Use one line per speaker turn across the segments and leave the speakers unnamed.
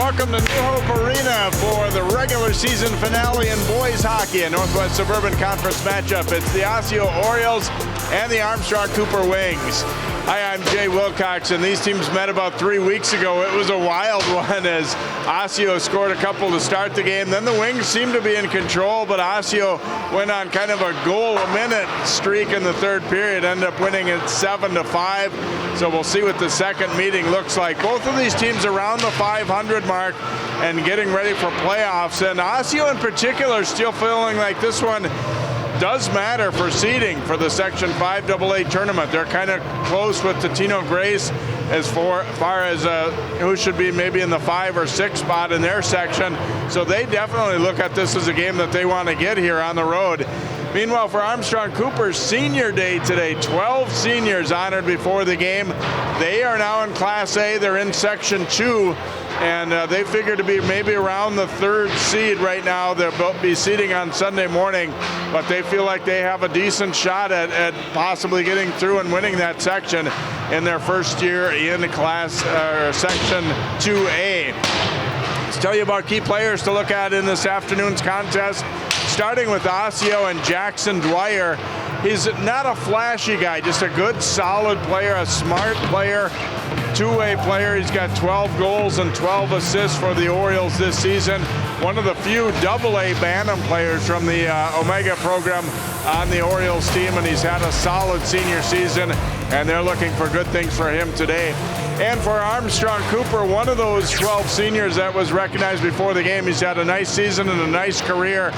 welcome to New Hope Arena for the regular season finale in boys hockey, a Northwest Suburban Conference matchup. It's the Osseo Orioles and the Armstrong-Cooper Wings. Hi, I'm Jay Wilcox, and these teams met about 3 weeks ago. It was a wild one as Osseo scored a couple to start the game. Then the Wings seemed to be in control, but Osseo went on kind of a goal-a-minute streak in the third period, ended up winning it 7-5. So we'll see what the second meeting looks like. Both of these teams around the 500 mark and getting ready for playoffs. And Osseo in particular still feeling like this one does matter for seeding for the Section 5 AA tournament. They're kind of close with Totino Grace as far as who should be maybe in the 5 or 6 spot in their section. So they definitely look at this as a game that they want to get here on the road. Meanwhile, for Armstrong-Cooper's senior day today, 12 seniors honored before the game. They are now in Class A. They're in Section 2. And they figure to be maybe around the third seed right now. They'll be seeding on Sunday morning, but they feel like they have a decent shot at possibly getting through and winning that section in their first year in Section 2A. Let's tell you about key players to look at in this afternoon's contest, starting with Osseo and Jackson Dwyer. He's not a flashy guy, just a good, solid player, a smart player, two-way player. He's got 12 goals and 12 assists for the Orioles this season. One of the few AA Bantam players from the Omega program on the Orioles team, and he's had a solid senior season, and they're looking for good things for him today. And for Armstrong-Cooper, one of those 12 seniors that was recognized before the game. He's had a nice season and a nice career.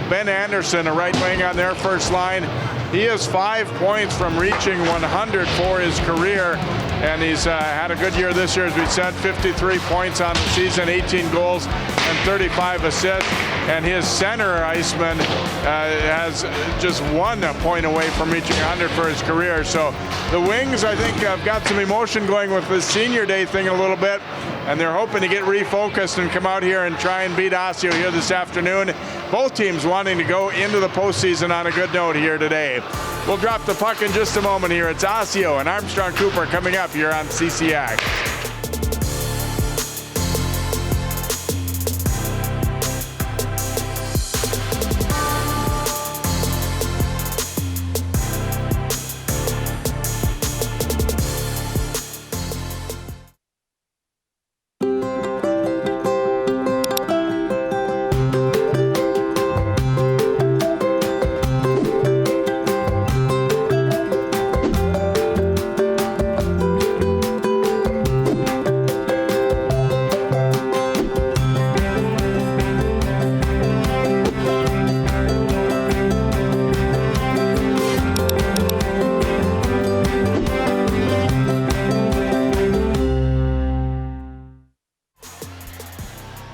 Ben Anderson, a right wing on their first line. He has 5 points from reaching 100 for his career, and he's had a good year this year, as we said, 53 points on the season, 18 goals and 35 assists. And his center iceman has just 1 point away from reaching 100 for his career. So the Wings, I think, have got some emotion going with this senior day thing a little bit, and they're hoping to get refocused and come out here and try and beat Osseo here this afternoon. Both teams wanting to go into the postseason on a good note here today. We'll drop the puck in just a moment here. It's Osseo and Armstrong-Cooper coming up here on CCX.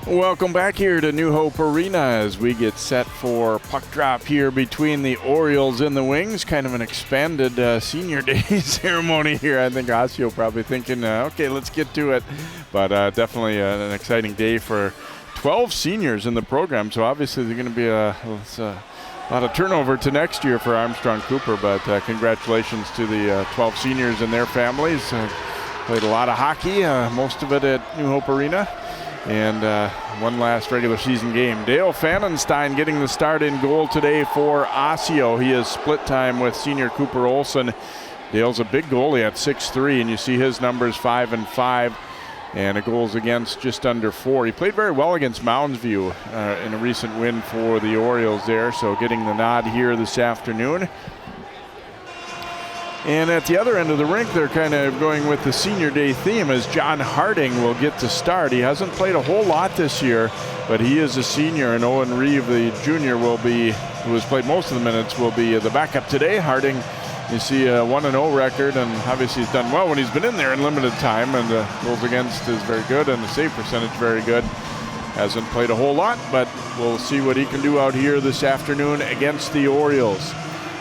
Welcome back here to New Hope Arena as we get set for puck drop here between the Orioles and the Wings. Kind of an expanded senior day ceremony here. I think Osseo probably thinking, okay, let's get to it. But definitely an exciting day for 12 seniors in the program. So obviously there's going to be a lot of turnover to next year for Armstrong-Cooper. But congratulations to the 12 seniors and their families. Played a lot of hockey, most of it at New Hope Arena. And one last regular season game. Dale Fannenstein getting the start in goal today for Osseo. He has split time with senior Cooper Olson. Dale's a big goalie at 6'3", and you see his numbers 5 and 5, and a goals against just under 4. He played very well against Mounds View in a recent win for the Orioles there, so getting the nod here this afternoon. And at the other end of the rink, they're kind of going with the senior day theme as John Harding will get to start. He hasn't played a whole lot this year, but he is a senior, and Owen Reeve, the junior, who has played most of the minutes, will be the backup today. Harding, you see a 1-0 record, and obviously he's done well when he's been in there in limited time, and the goals against is very good, and the save percentage very good. Hasn't played a whole lot, but we'll see what he can do out here this afternoon against the Orioles.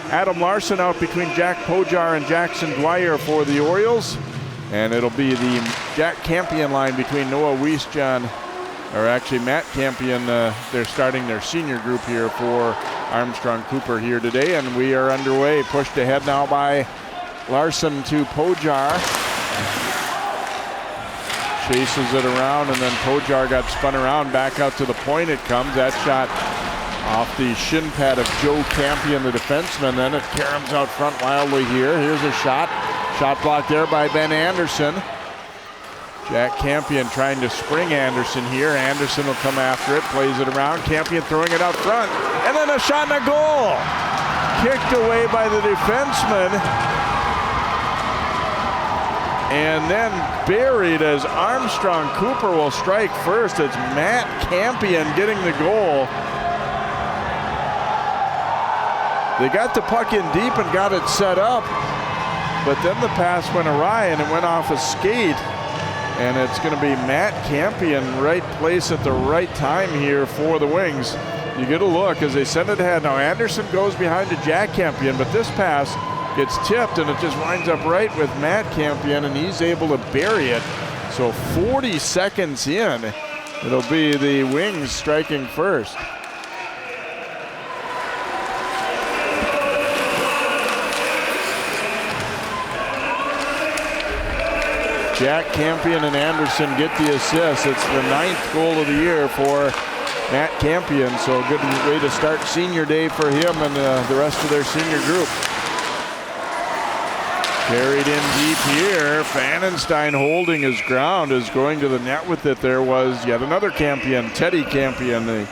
Adam Larson out between Jack Pojar and Jackson Dwyer for the Orioles. And it'll be the Jack Campion line between Noah Wiesjohn, or actually Matt Campion. They're starting their senior group here for Armstrong-Cooper here today. And we are underway, pushed ahead now by Larson to Pojar. chases it around, and then Pojar got spun around. Back out to the point it comes. That shot off the shin pad of Joe Campion, the defenseman. Then it caroms out front wildly here. Here's a shot. Shot blocked there by Ben Anderson. Jack Campion trying to spring Anderson here. Anderson will come after it, plays it around. Campion throwing it out front. And then a shot and a goal. Kicked away by the defenseman. And then buried as Armstrong-Cooper will strike first. It's Matt Campion getting the goal. They got the puck in deep and got it set up, but then the pass went awry and it went off a skate. And it's going to be Matt Campion, right place at the right time here for the Wings. You get a look as they send it ahead. Now Anderson goes behind to Jack Campion, but this pass gets tipped and it just winds up right with Matt Campion, and he's able to bury it. So 40 seconds in, it'll be the Wings striking first. Jack Campion and Anderson get the assist. It's the 9th goal of the year for Matt Campion, so a good way to start senior day for him and the rest of their senior group. Carried in deep here. Pfannenstein holding his ground, is going to the net with it. There was yet another Campion, Teddy Campion, the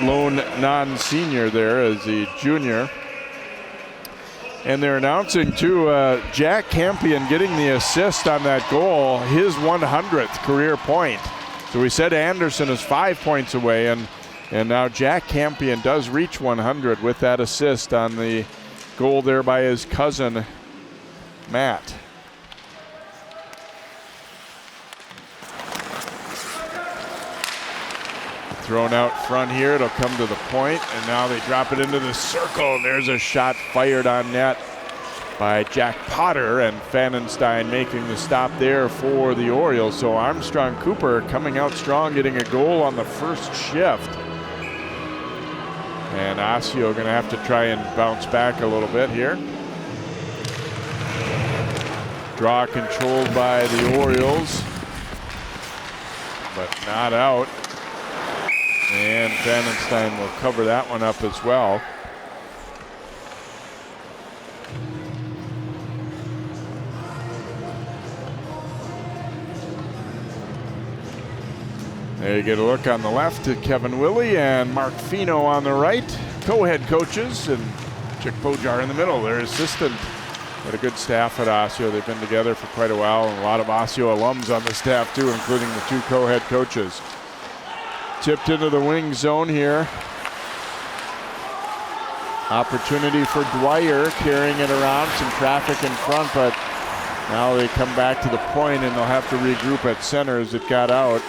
lone non-senior there as the junior. And they're announcing too, Jack Campion getting the assist on that goal, his 100th career point. So we said Anderson is 5 points away, and now Jack Campion does reach 100 with that assist on the goal there by his cousin, Matt. Thrown out front here, it'll come to the point, and now they drop it into the circle, and there's a shot fired on net by Jack Potter, and Pfannenstein making the stop there for the Orioles. So Armstrong-Cooper coming out strong, getting a goal on the first shift. And Osseo going to have to try and bounce back a little bit here. Draw controlled by the Orioles, but not out. And Pfannenstein will cover that one up as well. There you get a look on the left to Kevin Willie and Mark Fino on the right. Co-head coaches, and Chick Pojar in the middle, their assistant. Got a good staff at Osseo. They've been together for quite a while, and a lot of Osseo alums on the staff too, including the 2 co-head coaches. Tipped into the wing zone here. Opportunity for Dwyer, carrying it around, some traffic in front, but now they come back to the point and they'll have to regroup at center as it got out.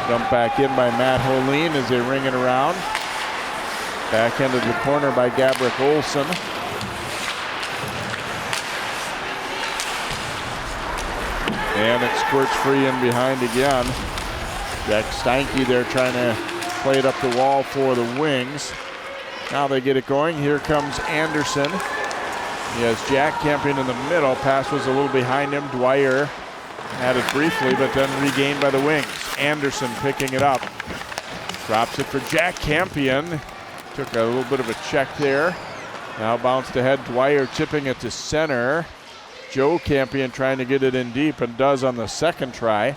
Dumped back in by Matt Holeen as they ring it around. Back into the corner by Gabrick Olsen. And it squirts free in behind again. Jack Steinke there trying to play it up the wall for the Wings. Now they get it going. Here comes Anderson. He has Jack Campion in the middle. Pass was a little behind him. Dwyer had it briefly, but then regained by the Wings. Anderson picking it up. Drops it for Jack Campion. Took a little bit of a check there. Now bounced ahead. Dwyer tipping it to center. Joe Campion trying to get it in deep, and does on the second try,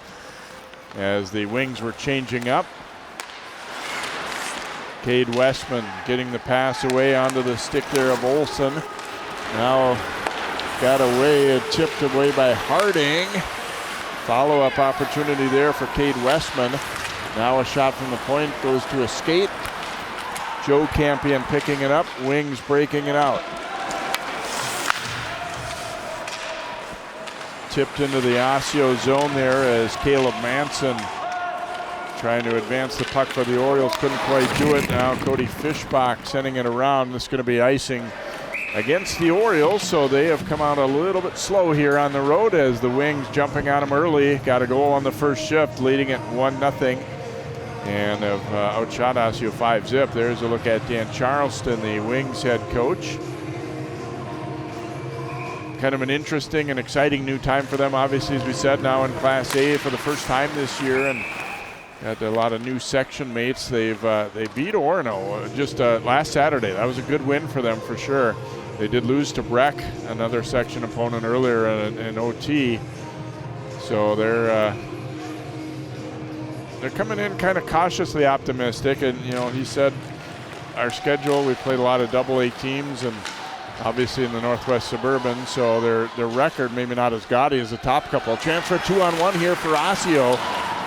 as the Wings were changing up. Cade Westman getting the pass away onto the stick there of Olsen. Now got away, tipped away by Harding. Follow-up opportunity there for Cade Westman. Now a shot from the point, goes to a skate. Joe Campion picking it up, Wings breaking it out. Tipped into the Osseo zone there as Caleb Manson trying to advance the puck for the Orioles. Couldn't quite do it. Now Cody Fischbach sending it around. This is going to be icing against the Orioles, so they have come out a little bit slow here on the road as the Wings jumping on them early. Got a goal on the first shift, leading it 1-0. And have outshot Osseo 5-zip. There's a look at Dan Charleston, the Wings head coach. kind of an interesting and exciting new time for them, obviously, as we said, now in Class A for the first time this year, and got a lot of new section mates. They beat Orono just last Saturday. That was a good win for them for sure. They did lose to Breck, another section opponent, earlier in OT. So they're coming in kind of cautiously optimistic. And he said our schedule, we played a lot of AA teams, and obviously in the Northwest Suburban, so their record maybe not as gaudy as the top couple. A chance for a 2-on-1 here for Osseo,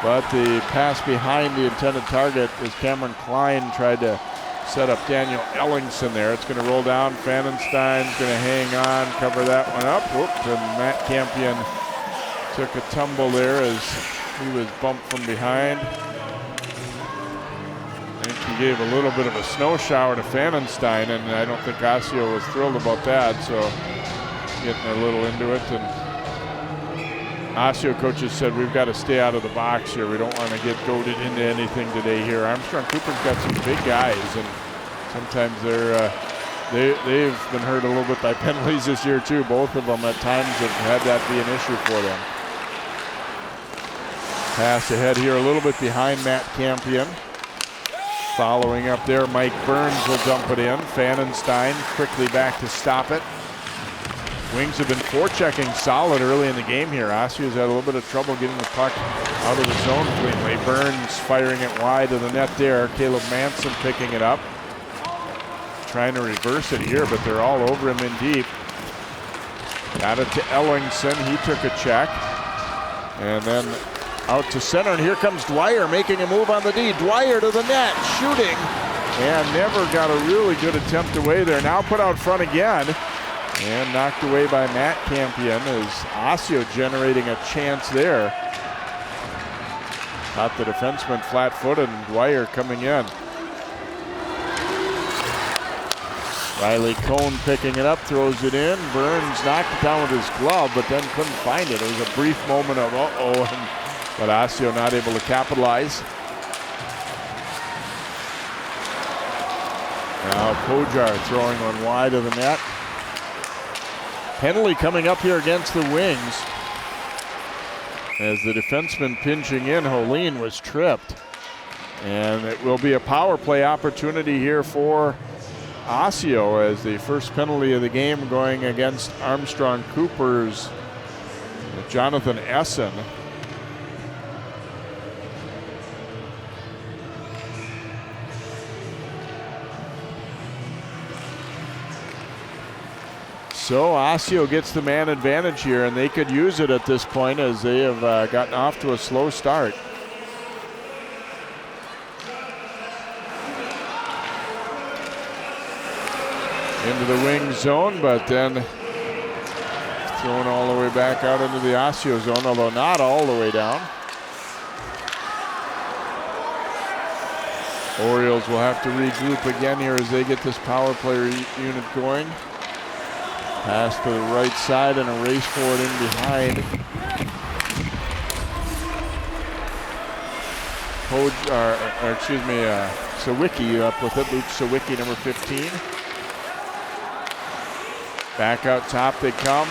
but the pass behind the intended target as Cameron Klein tried to set up Daniel Ellingson there. It's going to roll down. Fannenstein's going to hang on, cover that one up. Whoop, and Matt Campion took a tumble there as he was bumped from behind. I think he gave a little bit of a snow shower to Fannenstein, and I don't think Osseo was thrilled about that, so getting a little into it. And Osseo coaches said, we've got to stay out of the box here. We don't want to get goaded into anything today here. Armstrong-Cooper's got some big guys, and sometimes they've been hurt a little bit by penalties this year too. Both of them at times have had that be an issue for them. Pass ahead here a little bit behind Matt Campion. Following up there, Mike Burns will dump it in. Fannenstein quickly back to stop it. Wings have been forechecking solid early in the game here. Osseo's had a little bit of trouble getting the puck out of the zone cleanly. Burns firing it wide of the net there. Caleb Manson picking it up. Trying to reverse it here, but they're all over him in deep. Got it to Ellingson. He took a check. And then out to center, and here comes Dwyer making a move on the D. Dwyer to the net, shooting, and never got a really good attempt away there. Now put out front again, and knocked away by Matt Campion as Osseo generating a chance there. Caught the defenseman flat-footed, and Dwyer coming in. Riley Cohn picking it up, throws it in. Burns knocked it down with his glove, but then couldn't find it. It was a brief moment of but Osseo not able to capitalize. Now Pojar throwing one wide of the net. Penalty coming up here against the Wings. As the defenseman pinching in, Holeen was tripped. And it will be a power play opportunity here for Osseo as the first penalty of the game going against Armstrong-Cooper's Jonathan Essen. So Osseo gets the man advantage here, and they could use it at this point as they have gotten off to a slow start. Into the wing zone, but then thrown all the way back out into the Osseo zone, although not all the way down. Orioles will have to regroup again here as they get this power play unit going. Pass to the right side and a race for it in behind. Sawicki up with it. Luke Sawicki, number 15. Back out top they come.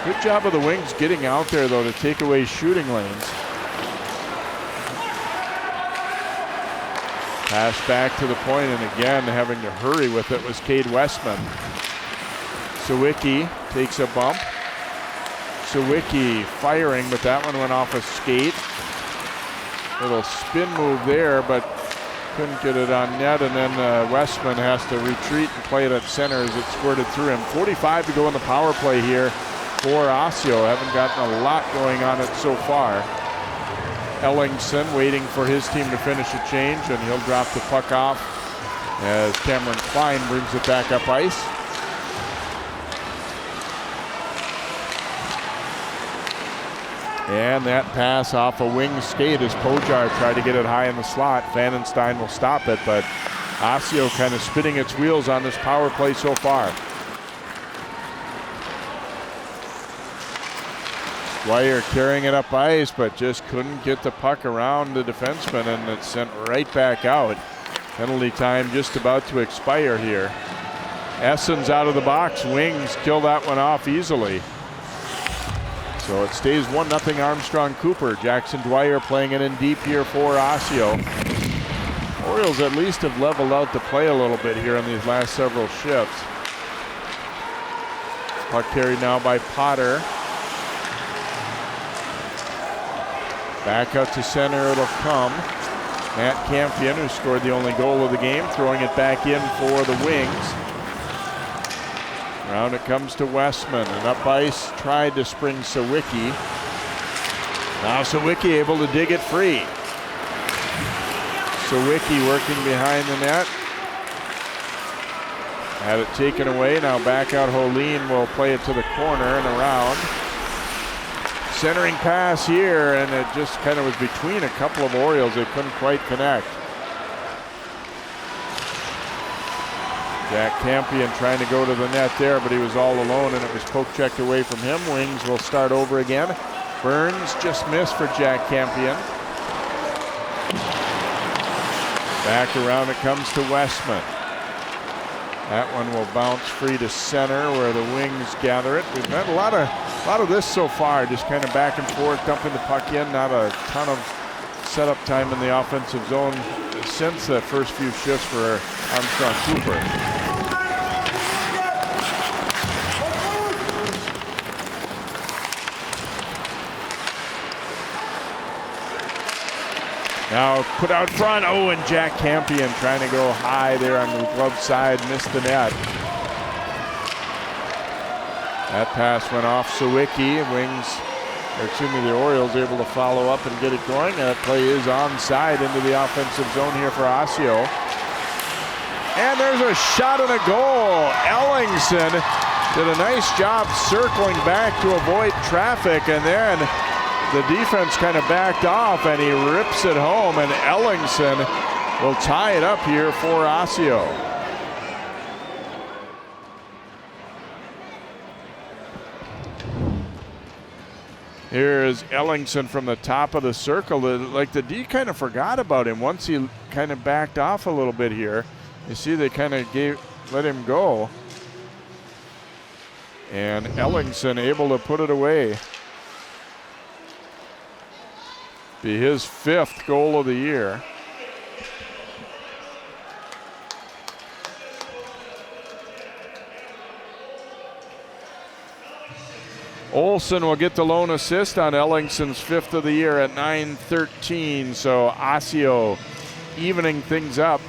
Good job of the Wings getting out there though to take away shooting lanes. Pass back to the point, and again having to hurry with it was Cade Westman. Sawicki takes a bump. Sawicki firing, but that one went off a skate. Little spin move there, but couldn't get it on net, and then Westman has to retreat and play it at center as it squirted through him. 45 to go in the power play here for Osseo. Haven't gotten a lot going on it so far. Ellingson waiting for his team to finish a change, and he'll drop the puck off as Cameron Klein brings it back up ice. And that pass off a wing skate as Pojar tried to get it high in the slot. Fannenstein will stop it, but Osseo kind of spinning its wheels on this power play so far. Dwyer carrying it up ice, but just couldn't get the puck around the defenseman, and it's sent right back out. Penalty time just about to expire here. Essens out of the box. Wings kill that one off easily. So it stays 1-0 Armstrong-Cooper. Jackson Dwyer playing it in deep here for Osseo. Orioles at least have leveled out the play a little bit here in these last several shifts. Puck carried now by Potter. Back out to center, it'll come. Matt Campion, who scored the only goal of the game, throwing it back in for the Wings. Around it comes to Westman, and up ice tried to spring Sawicki. Now Sawicki able to dig it free. Sawicki working behind the net. Had it taken away, now back out Holine will play it to the corner and around. Centering pass here, and it just kind of was between a couple of Orioles. They couldn't quite connect. Jack Campion trying to go to the net there, but he was all alone, and it was poke checked away from him. Wings will start over again. Burns just missed for Jack Campion. Back around it comes to Westman. That one will bounce free to center where the Wings gather it. We've had a lot of this so far, just kind of back and forth, dumping the puck in. Not a ton of setup time in the offensive zone since the first few shifts for Armstrong-Cooper. Now put out front. Oh, and Jack Campion trying to go high there on the glove side, missed the net. That pass went off Sawicki. The Orioles able to follow up and get it going. That play is onside into the offensive zone here for Osseo. And there's a shot and a goal. Ellingson did a nice job circling back to avoid traffic, and then the defense kind of backed off, and he rips it home, and Ellingson will tie it up here for Osseo. Here's Ellingson from the top of the circle. Like the D kind of forgot about him once he kind of backed off a little bit here. You see they kind of let him go. And Ellingson able to put it away. Be his 5th goal of the year. Olsen will get the lone assist on Ellingson's 5th of the year at 9:13. So Osseo evening things up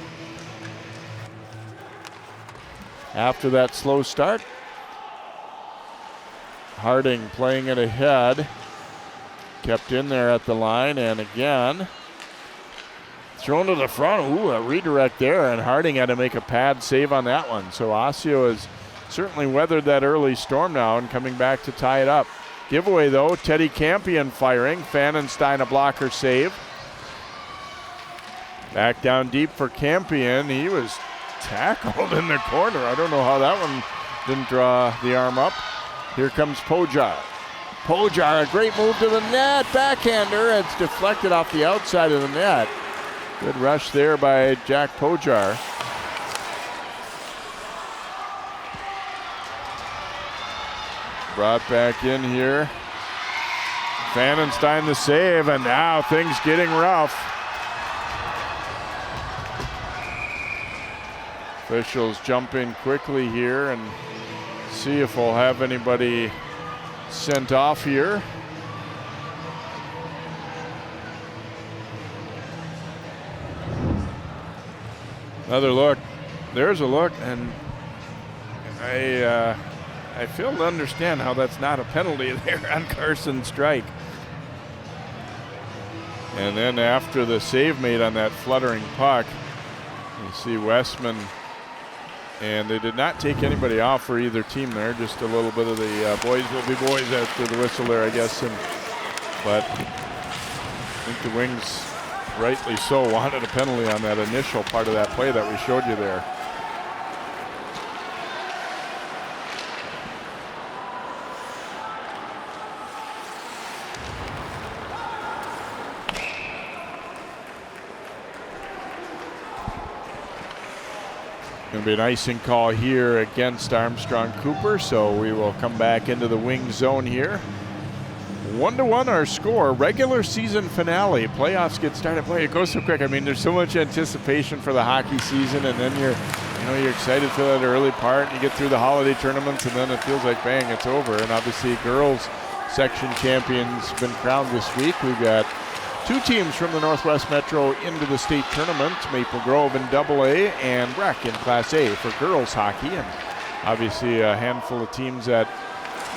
after that slow start. Harding playing it ahead. Kept in there at the line, and again thrown to the front. Ooh, a redirect there, and Harding had to make a pad save on that one. So Osseo has certainly weathered that early storm now and coming back to tie it up. Giveaway though, Teddy Campion firing. Fannenstein a blocker save. Back down deep for Campion. He was tackled in the corner. I don't know how that one didn't draw the arm up. Here comes Pojar. Pojar, a great move to the net, backhander. It's deflected off the outside of the net. Good rush there by Jack Pojar. Brought back in here. Fannenstein the save, and now things getting rough. Officials jump in quickly here and see if we'll have anybody sent off here. Another look. There's a look, and I fail to understand how that's not a penalty there on Carson's strike. And then after the save made on that fluttering puck, you see Westman, and they did not take anybody off for either team there, just a little bit of the boys will be boys after the whistle there, I guess. But I think the Wings, rightly so, wanted a penalty on that initial part of that play that we showed you there. Going to be an icing call here against Armstrong-Cooper, so we will come back into the wing zone here. 1-1 our score. Regular season finale. Playoffs get started. Boy, it goes so quick. I mean, there's so much anticipation for the hockey season, and then you're excited for that early part. You get through the holiday tournaments, and then it feels like bang, it's over. And obviously, girls section champions been crowned this week. We've got 2 teams from the Northwest Metro into the state tournament, Maple Grove in AA and Breck in Class A for girls hockey. And obviously a handful of teams that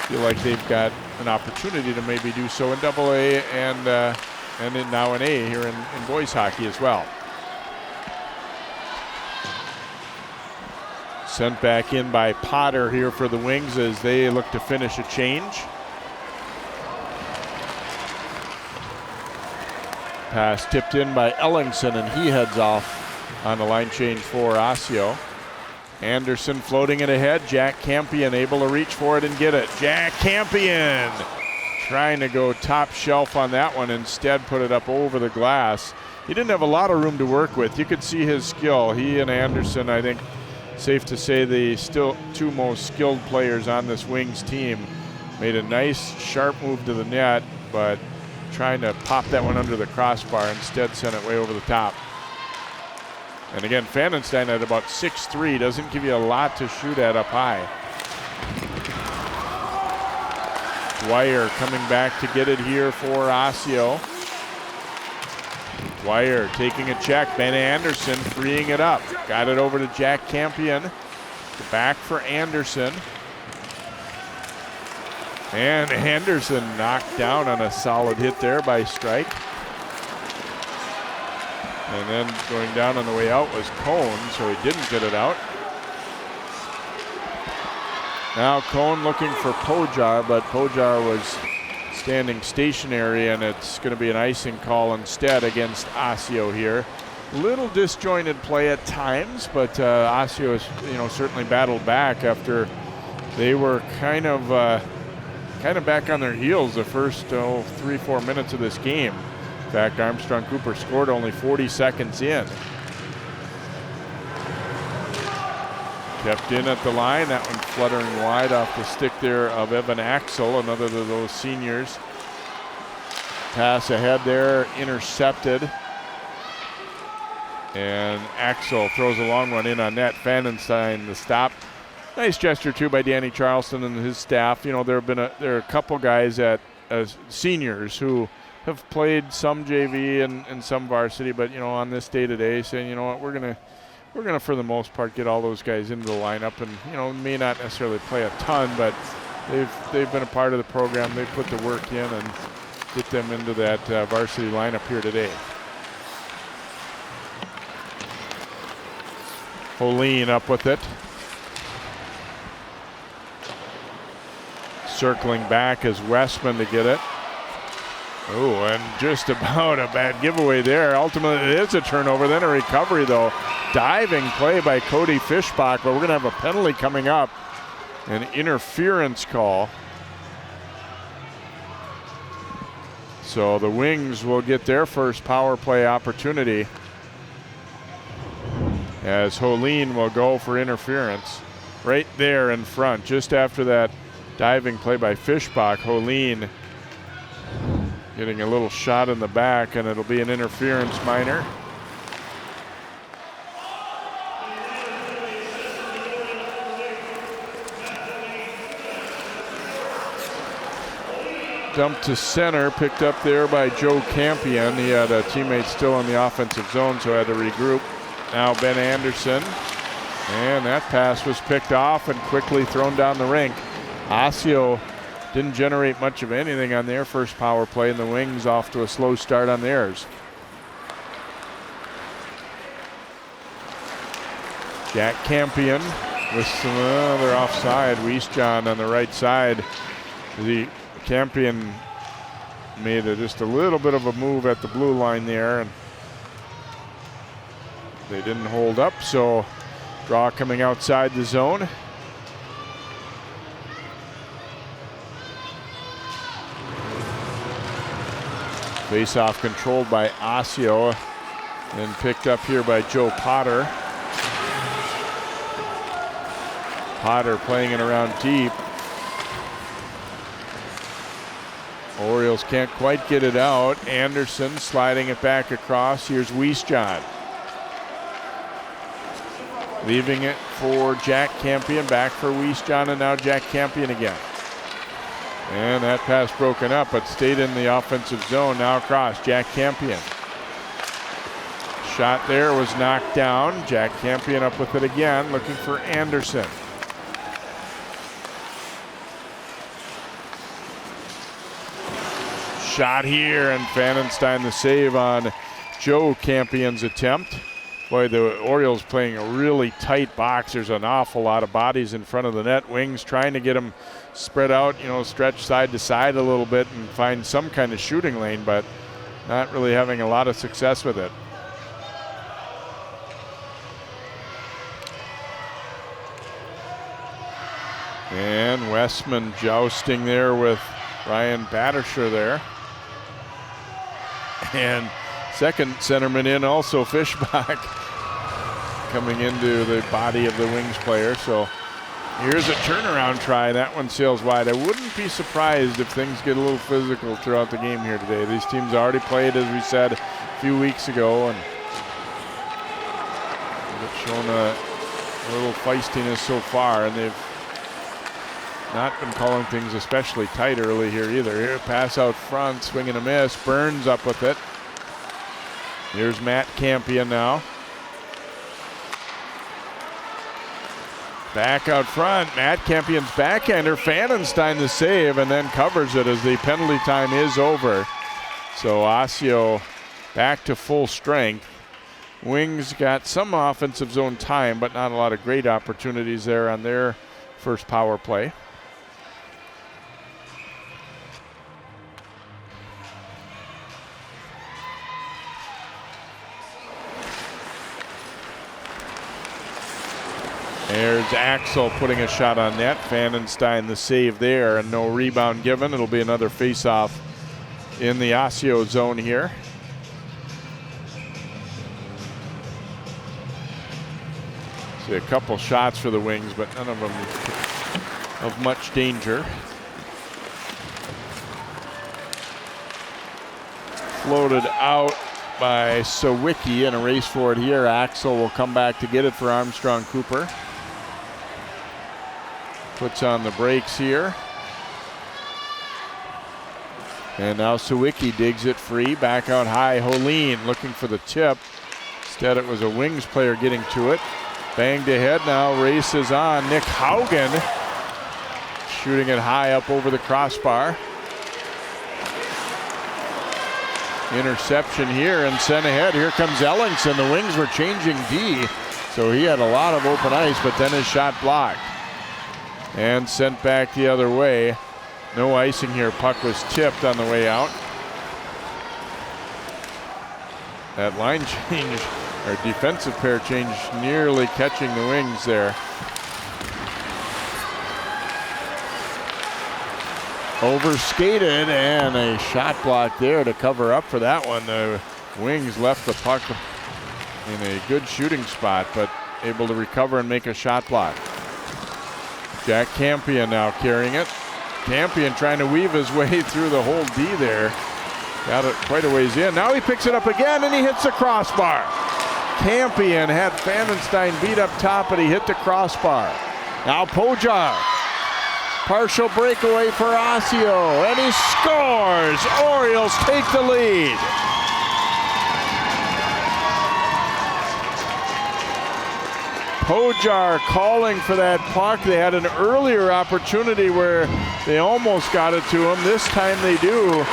feel like they've got an opportunity to maybe do so in AA and now in A here in boys hockey as well. Sent back in by Potter here for the Wings as they look to finish a change. Pass tipped in by Ellingson, and he heads off on the line change for Osseo. Anderson floating it ahead. Jack Campion able to reach for it and get it. Jack Campion trying to go top shelf on that one. Instead put it up over the glass. He didn't have a lot of room to work with. You could see his skill. He and Anderson, I think, safe to say the still 2 most skilled players on this Wings team. Made a nice sharp move to the net, but trying to pop that one under the crossbar, instead sent it way over the top. And again, Fanenstein at about 6'3", doesn't give you a lot to shoot at up high. Dwyer coming back to get it here for Osseo. Dwyer taking a check. Ben Anderson freeing it up. Got it over to Jack Campion. Back for Anderson. And Anderson knocked down on a solid hit there by Strike. And then going down on the way out was Cohn, so he didn't get it out. Now Cohn looking for Pojar, but Pojar was standing stationary, and it's going to be an icing call instead against Osseo here. Little disjointed play at times, but Osseo has, certainly battled back after they were kind of back on their heels the first 3-4 minutes of this game. In fact, Armstrong-Cooper scored only 40 seconds in. Kept in at the line, that one fluttering wide off the stick there of Evan Axel, another of those seniors. Pass ahead there, intercepted. And Axel throws a long one in on net. Fanenstein the stop. Nice gesture too by Danny Charleston and his staff. There are a couple guys at seniors who have played some JV and some varsity, but on this day today, saying we're gonna for the most part get all those guys into the lineup, and may not necessarily play a ton, but they've been a part of the program. They put the work in and get them into that varsity lineup here today. Holeen up with it. Circling back as Westman to get it. Oh, and just about a bad giveaway there. Ultimately, it is a turnover, then a recovery, though. Diving play by Cody Fischbach, but we're going to have a penalty coming up. An interference call. So the Wings will get their first power play opportunity, as Holeen will go for interference right there in front, just after that diving play by Fischbach. Holeen getting a little shot in the back, and it'll be an interference minor. Dump to center, picked up there by Joe Campion. He had a teammate still in the offensive zone, so had to regroup. Now Ben Anderson, and that pass was picked off and quickly thrown down the rink. Osseo didn't generate much of anything on their first power play, and the Wings off to a slow start on theirs. Jack Campion with some other offside. Wiesjohn on the right side. The Campion made just a little bit of a move at the blue line there, and they didn't hold up, so draw coming outside the zone. Face-off controlled by Osseo and picked up here by Joe Potter. Potter playing it around deep. Orioles can't quite get it out. Anderson sliding it back across. Here's Wiesjohn. Leaving it for Jack Campion. Back for Wiesjohn, and now Jack Campion again. And that pass broken up, but stayed in the offensive zone. Now across, Jack Campion. Shot there was knocked down. Jack Campion up with it again, looking for Anderson. Shot here, and Pfannenstein the save on Joe Campion's attempt. Boy, the Orioles playing a really tight box. There's an awful lot of bodies in front of the net. Wings trying to get them spread out, stretch side to side a little bit and find some kind of shooting lane, but not really having a lot of success with it. And Westman jousting there with Ryan Battersher there. And second centerman in also, Fishbach, coming into the body of the Wings player. So here's a turnaround try. That one sails wide. I wouldn't be surprised if things get a little physical throughout the game here today. These teams already played, as we said, a few weeks ago, and they've shown a little feistiness so far, and they've not been calling things especially tight early here either. Here, pass out front, swing and a miss. Burns up with it. Here's Matt Campion now. Back out front, Matt Campion's backhander. Pfannenstein the save, and then covers it as the penalty time is over. So Osseo back to full strength. Wings got some offensive zone time, but not a lot of great opportunities there on their first power play. There's Axel putting a shot on net. Pfannenstein the save there, and no rebound given. It'll be another face-off in the Osseo zone here. See a couple shots for the Wings, but none of them of much danger. Floated out by Sawicki, and a race for it here. Axel will come back to get it for Armstrong-Cooper. Puts on the brakes here. And now Sawicki digs it free. Back out high, Holine looking for the tip. Instead it was a Wings player getting to it. Banged ahead now, races on. Nick Haugen shooting it high up over the crossbar. Interception here and sent ahead. Here comes Ellingson. The Wings were changing D, so he had a lot of open ice, but then his shot blocked and sent back the other way. No icing here. Puck was tipped on the way out. That line change, or defensive pair change, nearly catching the Wings there. Overskated, and a shot block there to cover up for that one. The Wings left the puck in a good shooting spot, but able to recover and make a shot block. Jack Campion now carrying it. Campion trying to weave his way through the whole D there. Got it quite a ways in. Now he picks it up again, and he hits the crossbar. Campion had Pfannenstein beat up top, but he hit the crossbar. Now Pojar. Partial breakaway for Osseo, and he scores! Orioles take the lead. Pojar calling for that puck. They had an earlier opportunity where they almost got it to him. This time they do.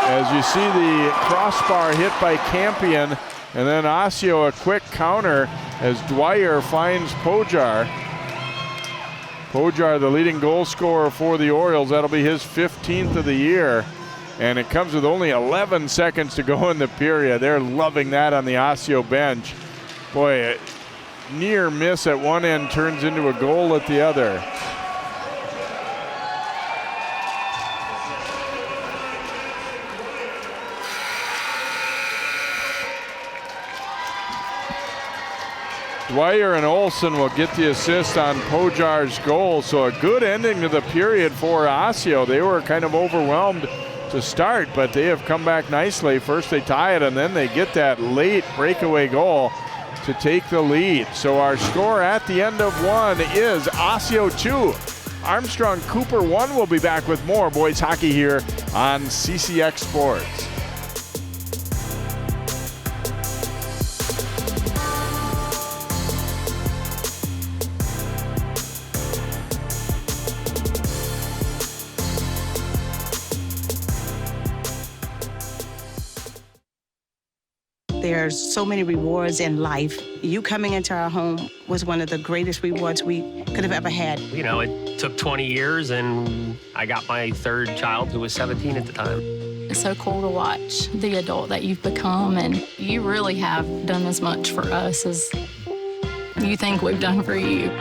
As you see the crossbar hit by Campion, and then Osseo a quick counter as Dwyer finds Pojar. Pojar, the leading goal scorer for the Orioles. That'll be his 15th of the year. And it comes with only 11 seconds to go in the period. They're loving that on the Osseo bench. Boy, a near miss at one end turns into a goal at the other. Dwyer and Olsen will get the assist on Pojar's goal. So a good ending to the period for Osseo. They were kind of overwhelmed to start, but they have come back nicely. First they tie it, and then they get that late breakaway goal to take the lead. So our score at the end of one is Osseo 2, Armstrong-Cooper 1. We'll be back with more boys hockey here on CCX Sports.
There's so many rewards in life. You coming into our home was one of the greatest rewards we could have ever had.
You know, it took 20 years, and I got my third child, who was 17 at the time.
It's so cool to watch the adult that you've become, and you really have done as much for us as you think we've done for you.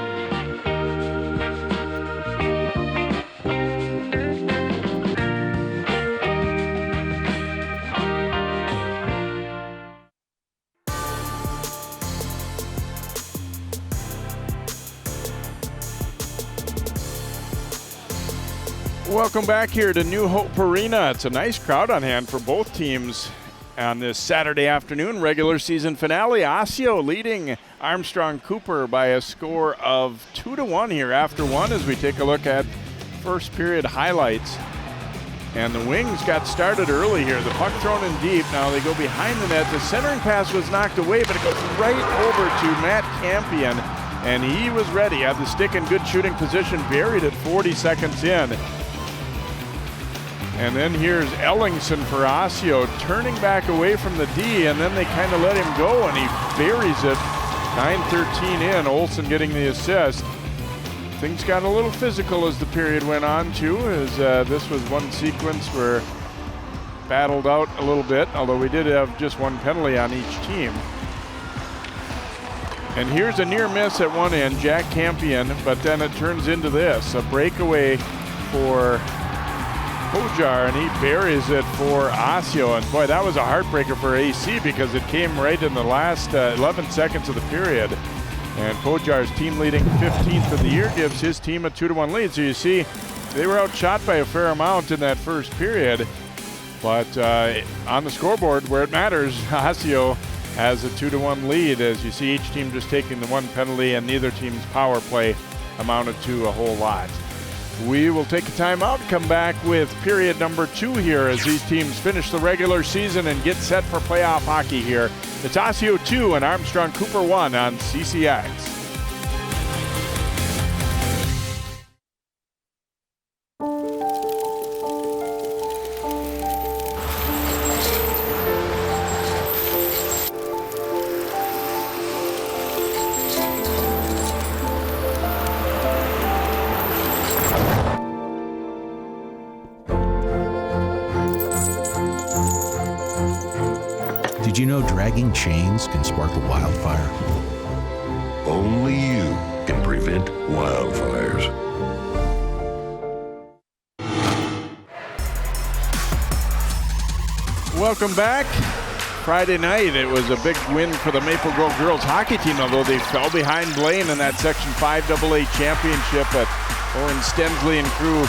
Welcome back here to New Hope Arena. It's a nice crowd on hand for both teams on this Saturday afternoon regular season finale. Osseo leading Armstrong-Cooper by a score of 2-1 here after one as we take a look at first period highlights. And the Wings got started early here. The puck thrown in deep. Now they go behind the net. The centering pass was knocked away, but it goes right over to Matt Campion. And he was ready, had the stick in good shooting position, buried it 40 seconds in. And then here's Ellingson for Osseo, turning back away from the D, and then they kind of let him go, and he buries it 9:13 in. Olsen getting the assist. Things got a little physical as the period went on, too, as this was one sequence where battled out a little bit, although we did have just one penalty on each team. And here's a near miss at one end, Jack Campion, but then it turns into this, a breakaway for Pojar, and he buries it for Osseo. And boy, that was a heartbreaker for AC because it came right in the last 11 seconds of the period. And Pojar's team leading 15th of the year gives his team a 2-1 lead. So you see, they were outshot by a fair amount in that first period. But on the scoreboard, where it matters, Osseo has a 2-1 lead, as you see each team just taking the one penalty, and neither team's power play amounted to a whole lot. We will take a timeout and come back with period number 2 here as these teams finish the regular season and get set for playoff hockey here. It's Osseo 2 and Armstrong-Cooper 1 on CCX.
Did you know dragging chains can spark a wildfire?
Only you can prevent wildfires.
Welcome back. Friday night, it was a big win for the Maple Grove girls hockey team, although they fell behind Blaine in that Section 5 AA championship. But Oren Stensley and crew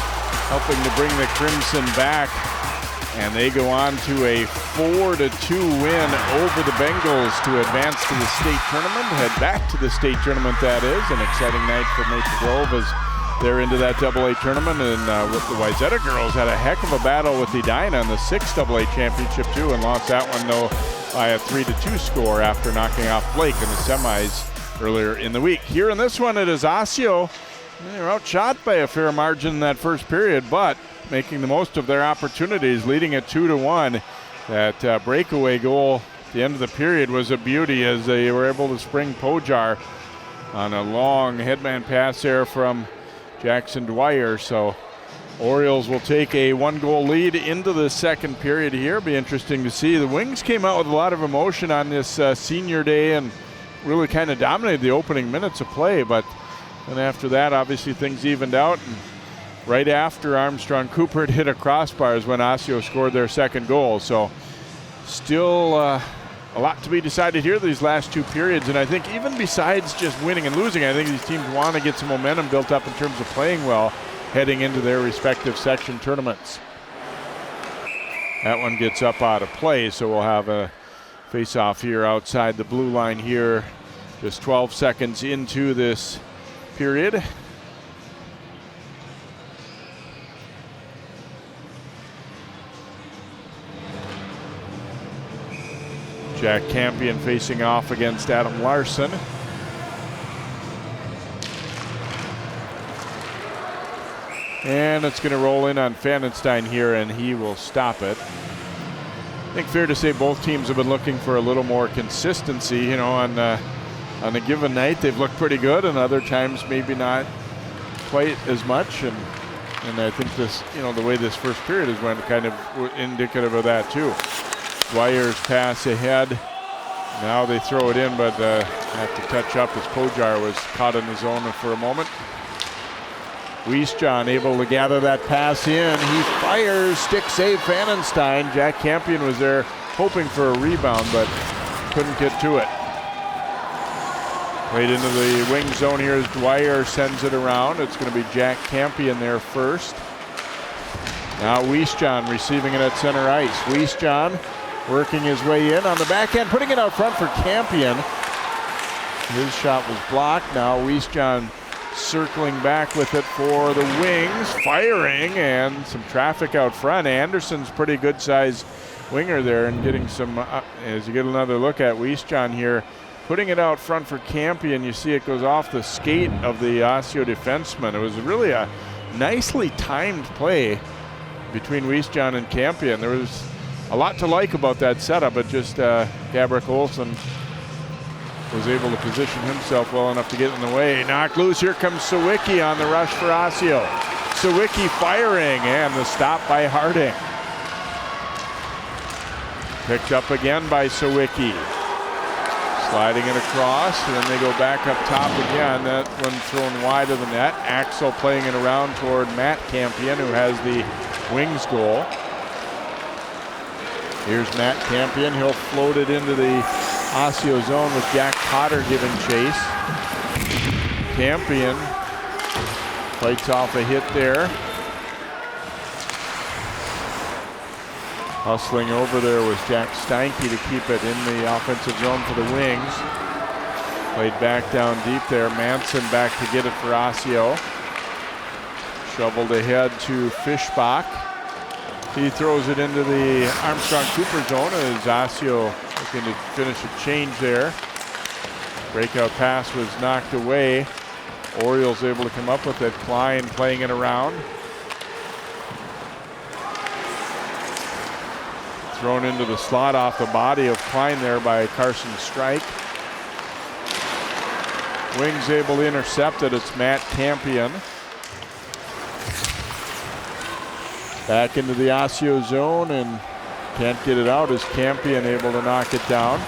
helping to bring the Crimson back. And they go on to a 4-2 win over the Bengals to advance to the state tournament, head back to the state tournament, that is. An exciting night for Maple Grove as they're into that AA tournament. And with the Wayzata girls had a heck of a battle with Edina in the 6th AA championship too, and lost that one though by a 3-2 score after knocking off Blake in the semis earlier in the week. Here in this one, it is Osseo. They were outshot by a fair margin in that first period, but making the most of their opportunities, leading at 2-1. That breakaway goal at the end of the period was a beauty as they were able to spring Pojar on a long headman pass there from Jackson Dwyer. So Orioles will take a 1-goal lead into the second period here. Be interesting to see. The Wings came out with a lot of emotion on this senior day and really kind of dominated the opening minutes of play, but then after that, obviously things evened out. And right after Armstrong-Cooper had hit a crossbar is when Osseo scored their second goal. So still a lot to be decided here these last 2 periods, and I think even besides just winning and losing, I think these teams want to get some momentum built up in terms of playing well heading into their respective section tournaments. That one gets up out of play, so we'll have a face-off here outside the blue line here, just 12 seconds into this period. Jack Campion facing off against Adam Larson. And it's going to roll in on Fanenstein here, and he will stop it. I think fair to say both teams have been looking for a little more consistency. You know, on a given night they've looked pretty good, and other times maybe not quite as much. And I think this, you know, the way this first period has went, kind of indicative of that too. Dwyer's pass ahead. Now they throw it in, but have to touch up as Pojar was caught in the zone for a moment. Wiesjohn able to gather that pass in. He fires, stick save Fanenstein. Jack Campion was there hoping for a rebound, but couldn't get to it. Played into the wing zone here as Dwyer sends it around. It's going to be Jack Campion there first. Now Wiesjohn receiving it at center ice. Wiesjohn working his way in on the backhand, putting it out front for Campion. His shot was blocked. Now Wiesjohn circling back with it for the wings, firing, and some traffic out front. Anderson's pretty good size winger there, and getting some, as you get another look at Wiesjohn here, putting it out front for Campion. You see it goes off the skate of the Osseo defenseman. It was really a nicely timed play between Wiesjohn and Campion. There was a lot to like about that setup, but just Gabrick Olsen was able to position himself well enough to get in the way. Knocked loose. Here comes Sawicki on the rush for Osseo. Sawicki firing, and the stop by Harding. Picked up again by Sawicki. Sliding it across, and then they go back up top again. That one thrown wide of the net. Axel playing it around toward Matt Campion, who has the wings goal. Here's Matt Campion. He'll float it into the Osseo zone with Jack Potter giving chase. Campion fights off a hit there. Hustling over there was Jack Steinke to keep it in the offensive zone for the wings. Played back down deep there. Manson back to get it for Osseo. Shoveled ahead to Fischbach. He throws it into the Armstrong-Cooper zone as Osseo looking to finish a change there. Breakout pass was knocked away. Orioles able to come up with it. Klein playing it around. Thrown into the slot off the body of Klein there by Carson Strike. Wings able to intercept it. It's Matt Campion. Back into the Osseo zone and can't get it out as Campion able to knock it down.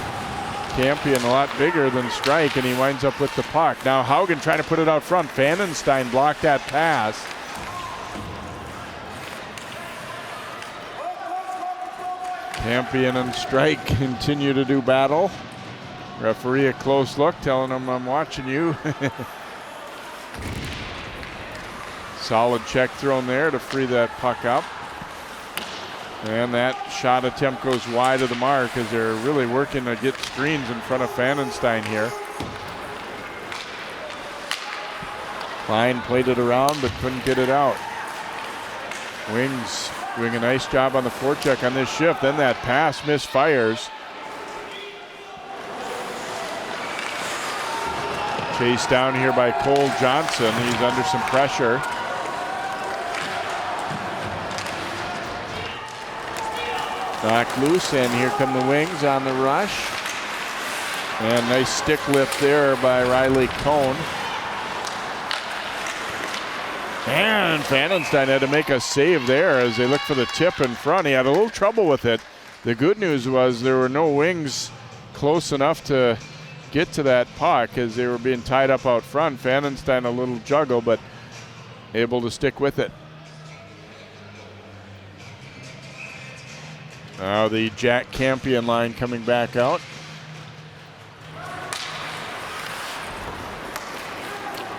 Campion a lot bigger than Strike, and he winds up with the puck. Now Haugen trying to put it out front. Fanenstein blocked that pass. Campion and Strike continue to do battle. Referee a close look, telling him, I'm watching you. Solid check thrown there to free that puck up. And that shot attempt goes wide of the mark as they're really working to get screens in front of Fanenstein here. Klein played it around but couldn't get it out. Wings doing a nice job on the forecheck on this shift. Then that pass misfires. Chased down here by Cole Johnson. He's under some pressure. Knocked loose, and here come the Wings on the rush. And nice stick lift there by Riley Cohn. And Fanenstein had to make a save there as they look for the tip in front. He had a little trouble with it. The good news was there were no Wings close enough to get to that puck as they were being tied up out front. Fanenstein a little juggle, but able to stick with it. Now the Jack Campion line coming back out.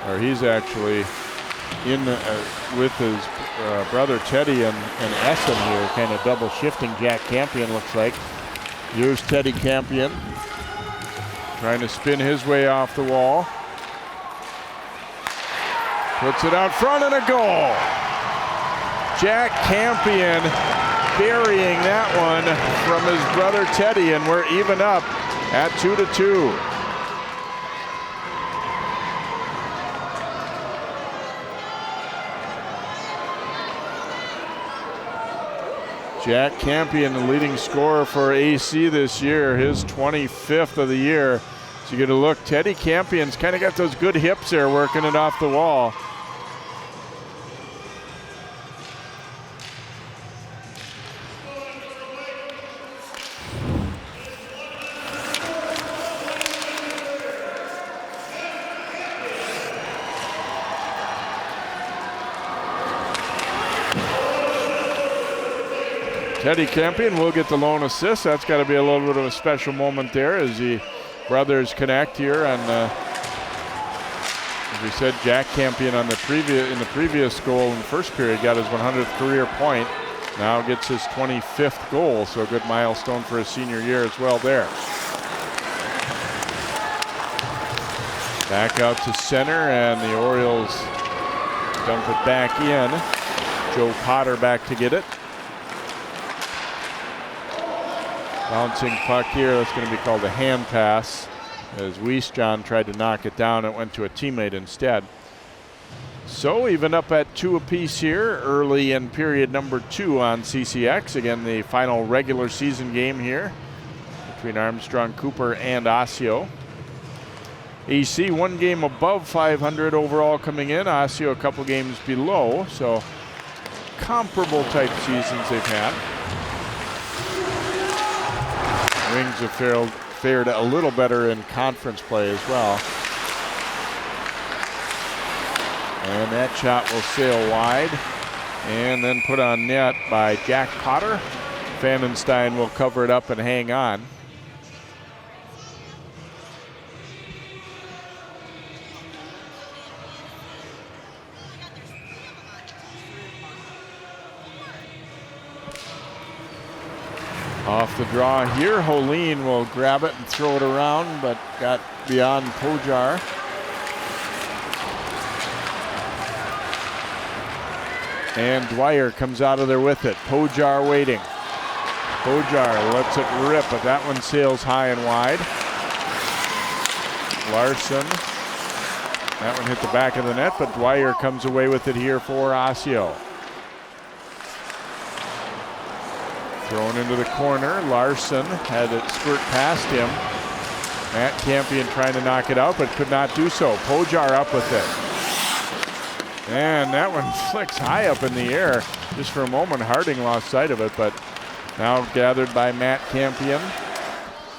or he's actually in with his brother Teddy and Essen here, kind of double shifting. Jack Campion looks like. Here's Teddy Campion trying to spin his way off the wall. Puts it out front and a goal. Jack Campion burying that one from his brother Teddy, and we're even up at 2-2. Jack Campion, the leading scorer for AC this year, his 25th of the year. So you get a look, Teddy Campion's kind of got those good hips there, working it off the wall. Teddy Campion will get the lone assist. That's got to be a little bit of a special moment there as the brothers connect here. And as we said, Jack Campion on the previous goal in the first period got his 100th career point. Now gets his 25th goal, so a good milestone for his senior year as well there. Back out to center, and the Orioles dump it back in. Joe Potter back to get it. Bouncing puck here, that's going to be called a hand pass, as Wiesjohn tried to knock it down. It went to a teammate instead. So even up at 2 apiece here, early in period number 2 on CCX. Again, the final regular season game here between Armstrong-Cooper and Osseo. AC 1 game above 500 overall coming in, Osseo a couple games below, so comparable type seasons they've had. Wings have fared a little better in conference play as well. And that shot will sail wide and then put on net by Jack Potter. Vandenstein will cover it up and hang on. Off the draw here, Holine will grab it and throw it around, but got beyond Pojar. And Dwyer comes out of there with it. Pojar waiting. Pojar lets it rip, but that one sails high and wide. Larson. That one hit the back of the net, but Dwyer comes away with it here for Osseo. Thrown into the corner. Larson had it squirt past him. Matt Campion trying to knock it out, but could not do so. Pojar up with it. And that one flicks high up in the air. Just for a moment, Harding lost sight of it, but now gathered by Matt Campion.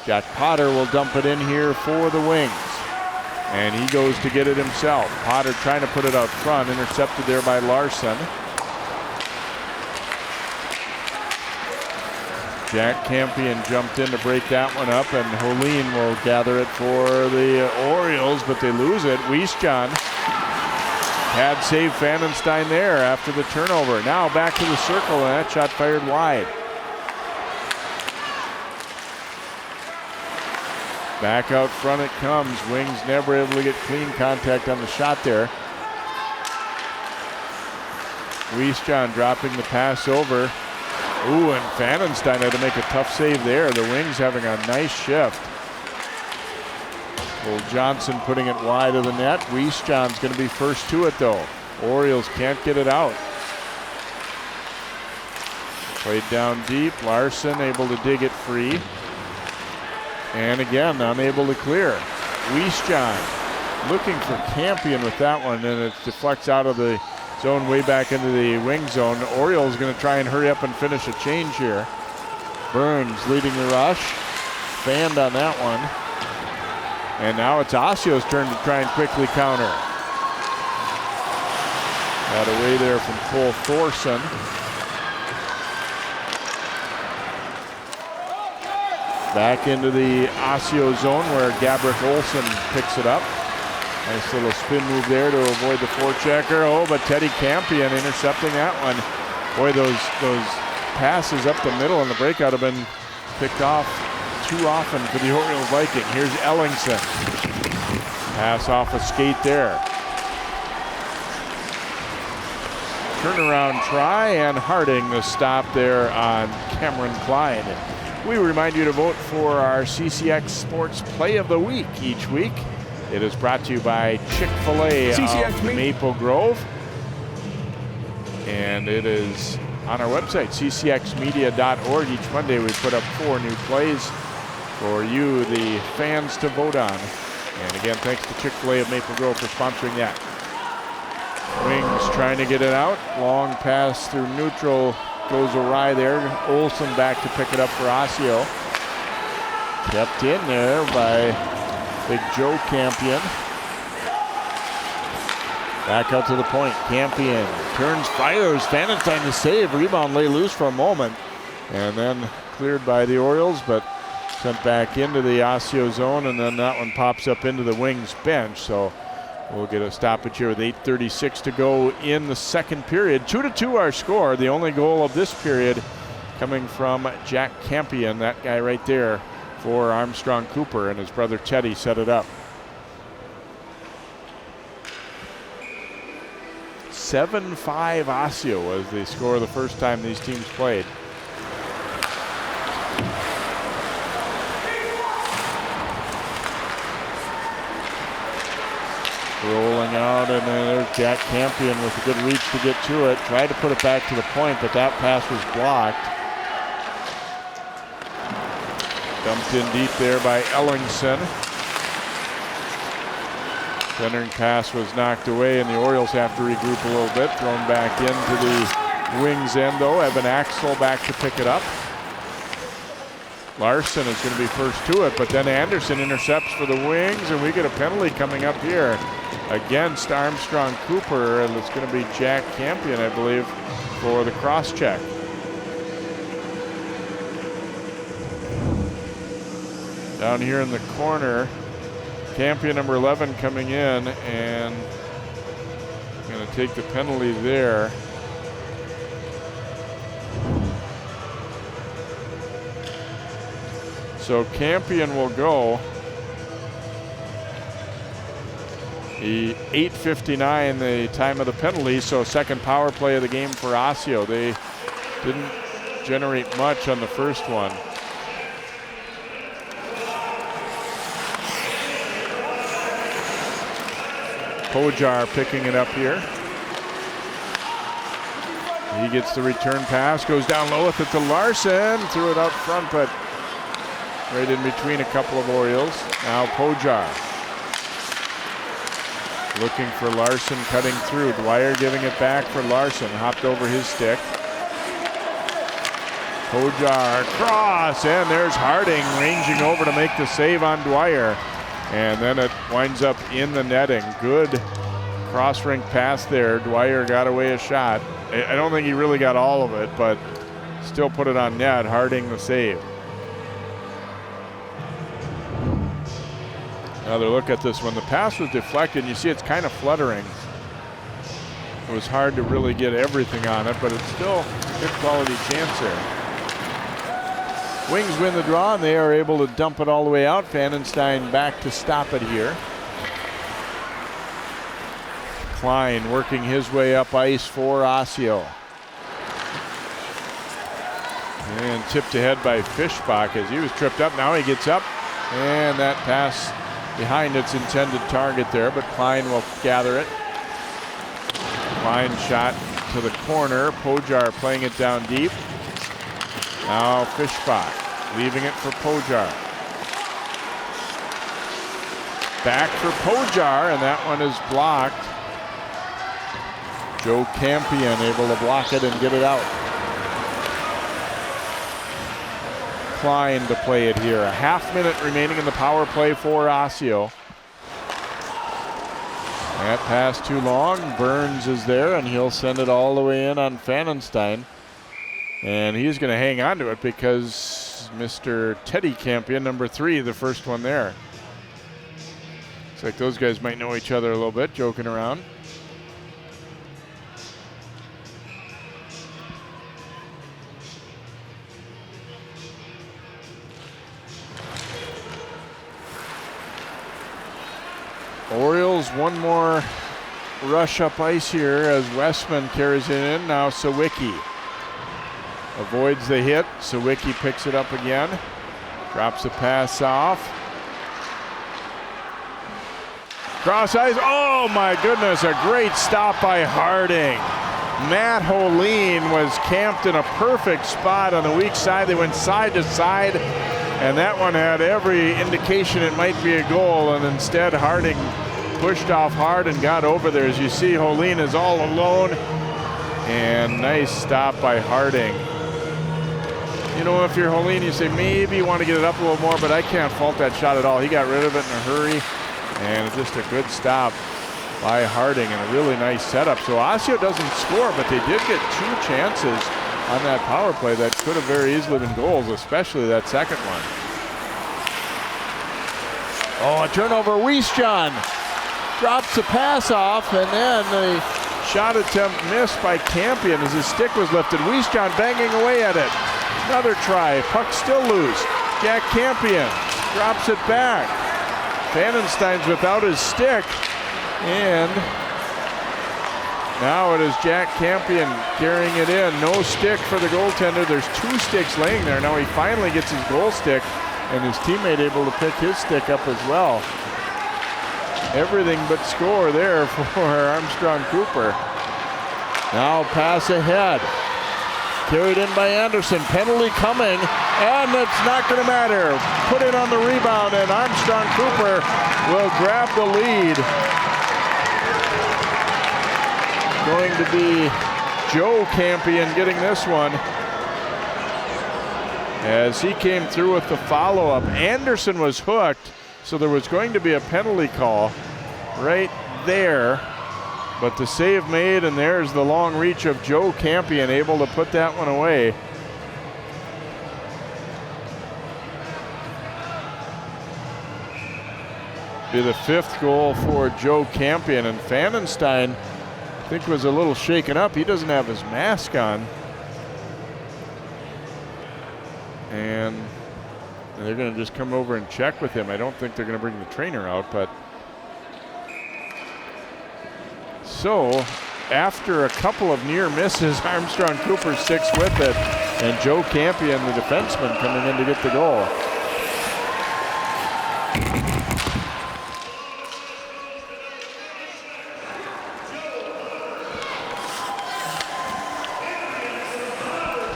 Jack Potter will dump it in here for the Wings. And he goes to get it himself. Potter trying to put it out front, intercepted there by Larson. Jack Campion jumped in to break that one up, and Holine will gather it for the Orioles, but they lose it. Wiesjohn had saved Vandenstein there after the turnover. Now back to the circle, and that shot fired wide. Back out front it comes. Wings never able to get clean contact on the shot there. Wiesjohn dropping the pass over. Ooh, and Vandenstein had to make a tough save there. The Wings having a nice shift. Well, Johnson putting it wide of the net. Wiesjohn's going to be first to it, though. Orioles can't get it out. Played down deep. Larson able to dig it free. And again, unable to clear. Wiesjohn looking for Campion with that one, and it deflects out of the zone way back into the wing zone. Orioles going to try and hurry up and finish a change here. Burns leading the rush. Fanned on that one. And now it's Osseo's turn to try and quickly counter. Got away there from Cole Thorson. Back into the Osseo zone where Gabrick Olsen picks it up. Nice little spin move there to avoid the forechecker. Oh, but Teddy Campion intercepting that one. Boy, those passes up the middle and the breakout have been picked off too often for the Orioles Viking. Here's Ellingson. Pass off a skate there. Turnaround try, and Harding the stop there on Cameron Klein. We remind you to vote for our CCX Sports Play of the Week each week. It is brought to you by Chick-fil-A of Maple Grove. And it is on our website, ccxmedia.org. Each Monday we put up 4 new plays for you, the fans, to vote on. And again, thanks to Chick-fil-A of Maple Grove for sponsoring that. Wings trying to get it out. Long pass through neutral goes awry there. Olsen back to pick it up for Osseo. Kept in there by Big Joe Campion. Back out to the point. Campion turns, fires. Vandenstein to save. Rebound lay loose for a moment. And then cleared by the Orioles, but sent back into the Osseo zone, and then that one pops up into the Wings bench. So we'll get a stoppage here with 8:36 to go in the second period. 2-2 our score. The only goal of this period coming from Jack Campion, that guy right there for Armstrong-Cooper, and his brother Teddy set it up. 7-5 Osseo was the score the first time these teams played. Rolling out, and then there's Jack Campion with a good reach to get to it. Tried to put it back to the point, but that pass was blocked. Dumped in deep there by Ellingson. Centering pass was knocked away, and the Orioles have to regroup a little bit. Thrown back into the Wings end, though. Evan Axel back to pick it up. Larson is going to be first to it, but then Anderson intercepts for the Wings, and we get a penalty coming up here against Armstrong-Cooper, and it's going to be Jack Campion, I believe, for the cross-check. Down here in the corner, Campion number 11 coming in, and going to take the penalty there. So Campion will go. The 8:59, the time of the penalty, so second power play of the game for Osseo. They didn't generate much on the first one. Pojar picking it up here. He gets the return pass, goes down low with it to Larson, threw it out front, but right in between a couple of Orioles. Now Pojar looking for Larson, cutting through. Dwyer giving it back for Larson, hopped over his stick. Pojar cross, and there's Harding ranging over to make the save on Dwyer. And then it winds up in the netting. Good cross-rink pass there. Dwyer got away a shot. I don't think he really got all of it, but still put it on net. Harding the save. Another look at this one. The pass was deflected. You see it's kind of fluttering. It was hard to really get everything on it, but it's still a good quality chance there. Wings win the draw, and they are able to dump it all the way out. Vandenstein back to stop it here. Klein working his way up ice for Osseo. And tipped ahead by Fischbach as he was tripped up. Now he gets up, and that pass behind its intended target there, but Klein will gather it. Klein shot to the corner. Pojar playing it down deep. Now Fischbach leaving it for Pojar. Back for Pojar, and that one is blocked. Joe Campion able to block it and get it out. Klein to play it here. A half minute remaining in the power play for Osseo. That pass too long. Burns is there, and he'll send it all the way in on Vandenstein. And he's going to hang on to it because Mr. Teddy Campion, number 3, the first one there. Looks like those guys might know each other a little bit, joking around. Orioles one more rush up ice here as Westman carries it in. Now Sawicki avoids the hit. Sawicki picks it up again. Drops the pass off. Cross ice. Oh my goodness, a great stop by Harding. Matt Holeen was camped in a perfect spot on the weak side. They went side to side, and that one had every indication it might be a goal, and instead Harding pushed off hard and got over there. As you see, Holeen is all alone, and nice stop by Harding. You know, if you're Holeen, you say maybe you want to get it up a little more, but I can't fault that shot at all. He got rid of it in a hurry, and just a good stop by Harding and a really nice setup. So Osseo doesn't score, but they did get 2 chances on that power play that could have very easily been goals, especially that second one. Oh, a turnover. Wiesjon drops the pass off, and then the shot attempt missed by Campion as his stick was lifted. Wiesjon banging away at it. Another try. Puck still loose. Jack Campion drops it back. Vandenstein's without his stick, and now it is Jack Campion carrying it in. No stick for the goaltender. There's 2 sticks laying there. Now he finally gets his goal stick, and his teammate able to pick his stick up as well. Everything but score there for Armstrong-Cooper. Now pass ahead. Carried in by Anderson. Penalty coming, and it's not going to matter. Put it on the rebound, and Armstrong-Cooper will grab the lead. Going to be Joe Campion getting this one, as he came through with the follow-up. Anderson was hooked, so there was going to be a penalty call right there. But the save made, and there's the long reach of Joe Campion, able to put that one away. Be the 5th goal for Joe Campion, and Vandenstein, I think, was a little shaken up. He doesn't have his mask on. And they're going to just come over and check with him. I don't think they're going to bring the trainer out, but so after a couple of near misses, Armstrong-Cooper sticks with it, and Joe Campion, the defenseman, coming in to get the goal.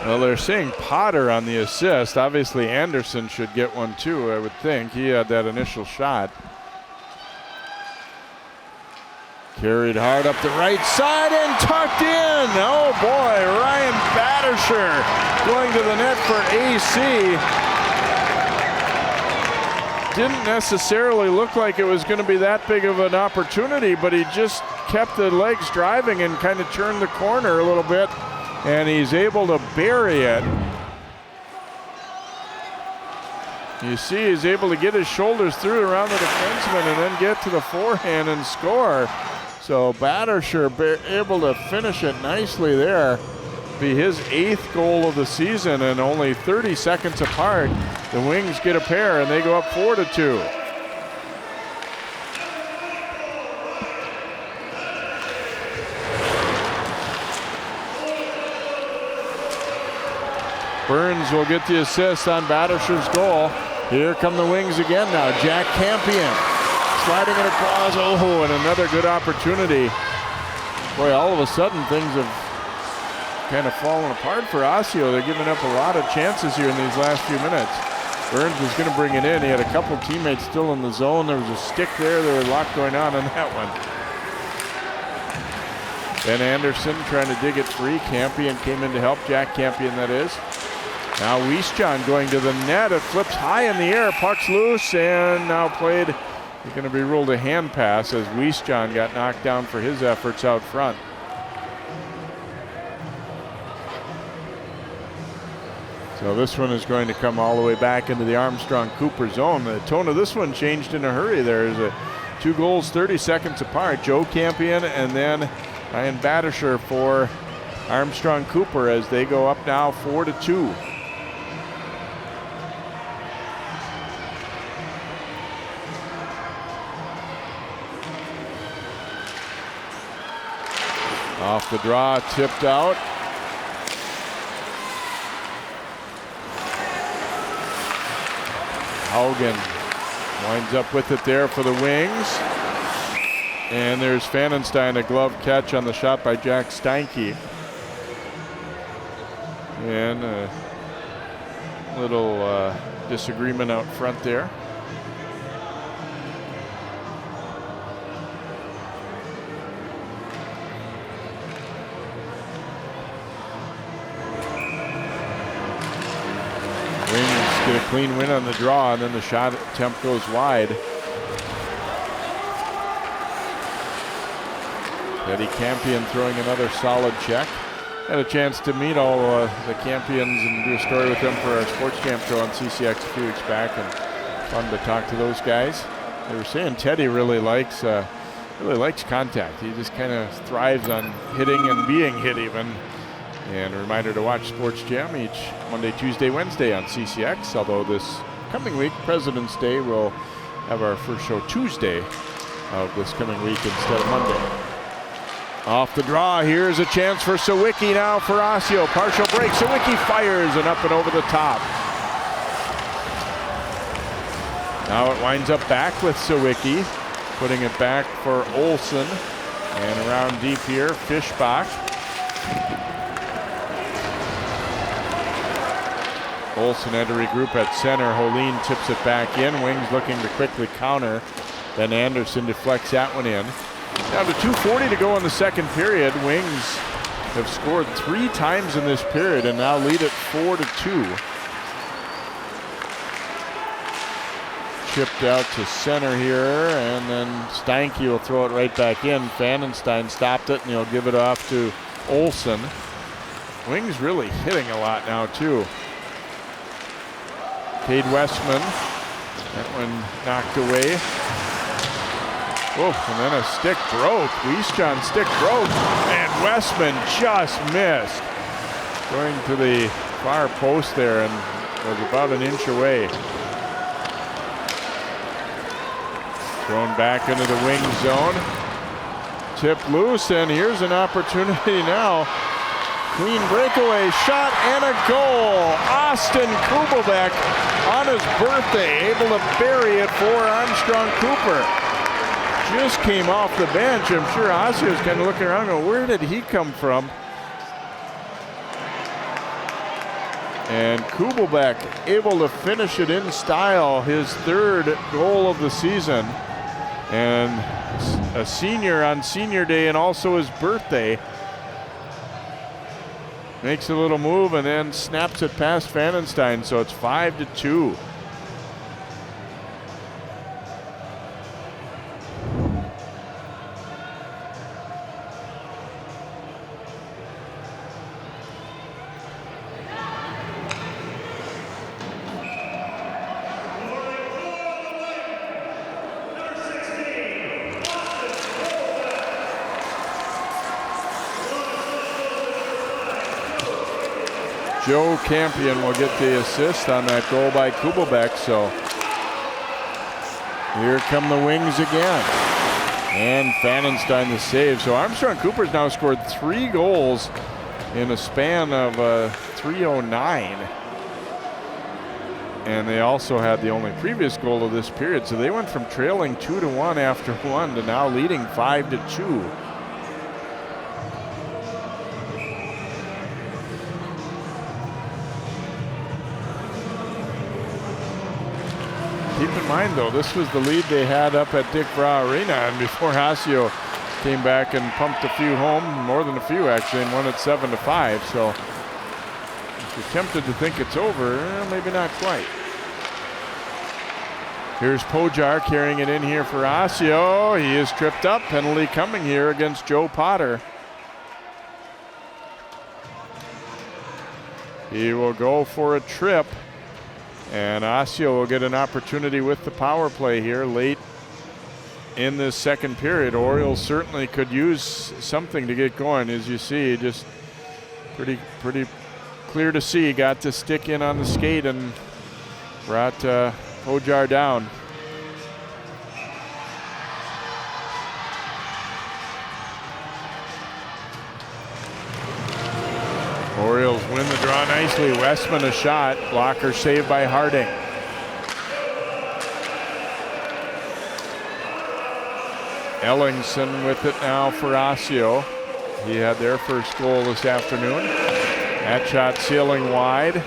Well, they're saying Potter on the assist. Obviously Anderson should get one too, I would think. He had that initial shot. Carried hard up the right side and tucked in. Oh boy, Ryan Battersher going to the net for AC. Didn't necessarily look like it was going to be that big of an opportunity, but he just kept the legs driving and kind of turned the corner a little bit, and he's able to bury it. You see he's able to get his shoulders through around the defenseman and then get to the forehand and score. So Battersher able to finish it nicely there. Be his 8th goal of the season, and only 30 seconds apart. The Wings get a pair and they go up 4-2. Burns will get the assist on Battersher's goal. Here come the Wings again now. Jack Campion sliding it across. Oh, and another good opportunity. Boy, all of a sudden things have kind of fallen apart for Osseo. They're giving up a lot of chances here in these last few minutes. Burns was going to bring it in. He had a couple teammates still in the zone. There was a stick there. There was a lot going on that one. Ben Anderson trying to dig it free. Campion came in to help. Jack Campion, that is. Now Wiesjon going to the net. It flips high in the air. Puck's loose and now played. He's going to be ruled a hand pass as Wiesjon got knocked down for his efforts out front. So this one is going to come all the way back into the Armstrong-Cooper zone. The tone of this one changed in a hurry there as a 2 goals 30 seconds apart. Joe Campion and then Ryan Battisher for Armstrong-Cooper as they go up now 4-2. Off the draw, tipped out. Haugen winds up with it there for the Wings. And there's Fanenstein, a glove catch on the shot by Jack Steinke. And a little disagreement out front there. Get a clean win on the draw, and then the shot attempt goes wide. Eddie Campion throwing another solid check. Had a chance to meet all the Campions and do a story with them for our Sports Camp show on CCX a few weeks back, and fun to talk to those guys. They were saying Teddy really likes contact. He just kind of thrives on hitting and being hit even. And a reminder to watch Sports Jam each Monday, Tuesday, Wednesday on CCX. Although this coming week, President's Day, we'll have our first show Tuesday of this coming week instead of Monday. Off the draw, here's a chance for Sawicki now for Osseo. Partial break, Sawicki fires and up and over the top. Now it winds up back with Sawicki, putting it back for Olsen. And around deep here, Fischbach. Olsen had to regroup at center. Holin tips it back in. Wings looking to quickly counter. Then Anderson deflects that one in. Down to 2:40 to go in the second period. Wings have scored 3 times in this period and now lead it 4-2. Chipped out to center here, and then Steinke will throw it right back in. Fanenstein stopped it, and he'll give it off to Olsen. Wings really hitting a lot now, too. Cade Westman, that one knocked away. Oof, and then a stick broke. Wiesjohn's stick broke, and Westman just missed. Going to the far post there and was about an inch away. Thrown back into the wing zone. Tipped loose, and here's an opportunity now. Clean breakaway shot and a goal. Austin Kubelbeck on his birthday, able to bury it for Armstrong-Cooper. Just came off the bench. I'm sure Osseo's kind of looking around going, where did he come from? And Kubelbeck able to finish it in style, his 3rd goal of the season. And a senior on senior day and also his birthday. Makes a little move and then snaps it past Fanenstein, so it's 5-2. Joe Campion will get the assist on that goal by Kubelbeck, so here come the Wings again. And Fanenstein the save. So Armstrong-Cooper's now scored 3 goals in a span of 3:09. And they also had the only previous goal of this period, so they went from trailing 2-1 after 1 to now leading 5-2. Keep in mind, though, this was the lead they had up at Dick Vrah Arena, and before Osseo came back and pumped a few home, more than a few actually, and won it 7-5. So if you're tempted to think it's over, maybe not quite. Here's Pojar carrying it in here for Osseo. He is tripped up. Penalty coming here against Joe Potter. He will go for a trip. And Osseo will get an opportunity with the power play here late in this second period. Orioles certainly could use something to get going. As you see, just pretty clear to see. Got to stick in on the skate and brought Pojar down. Orioles win the draw nicely. Westman a shot. Blocker saved by Harding. Ellingson with it now for Osseo. He had their first goal this afternoon. That shot sailing wide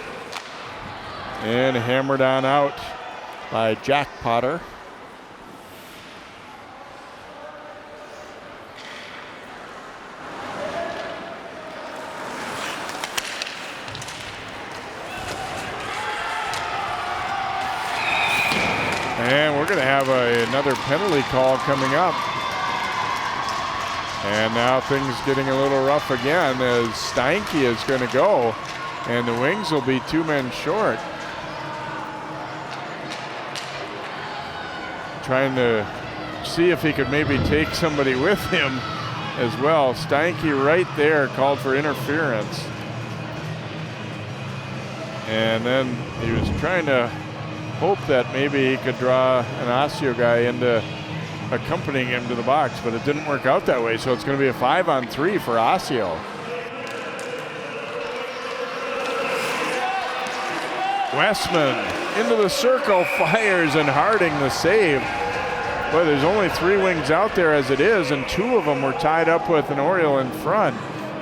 and hammered on out by Jack Potter. And we're going to have another penalty call coming up. And now things getting a little rough again as Steinke is going to go. And the Wings will be 2 men short. Trying to see if he could maybe take somebody with him as well. Steinke right there called for interference. And then he was trying to hope that maybe he could draw an Osseo guy into accompanying him to the box, but it didn't work out that way, so it's going to be a 5-on-3 for Osseo. Westman into the circle, fires, and Harding the save. Boy, there's only 3 Wings out there as it is, and 2 of them were tied up with an Oriole in front.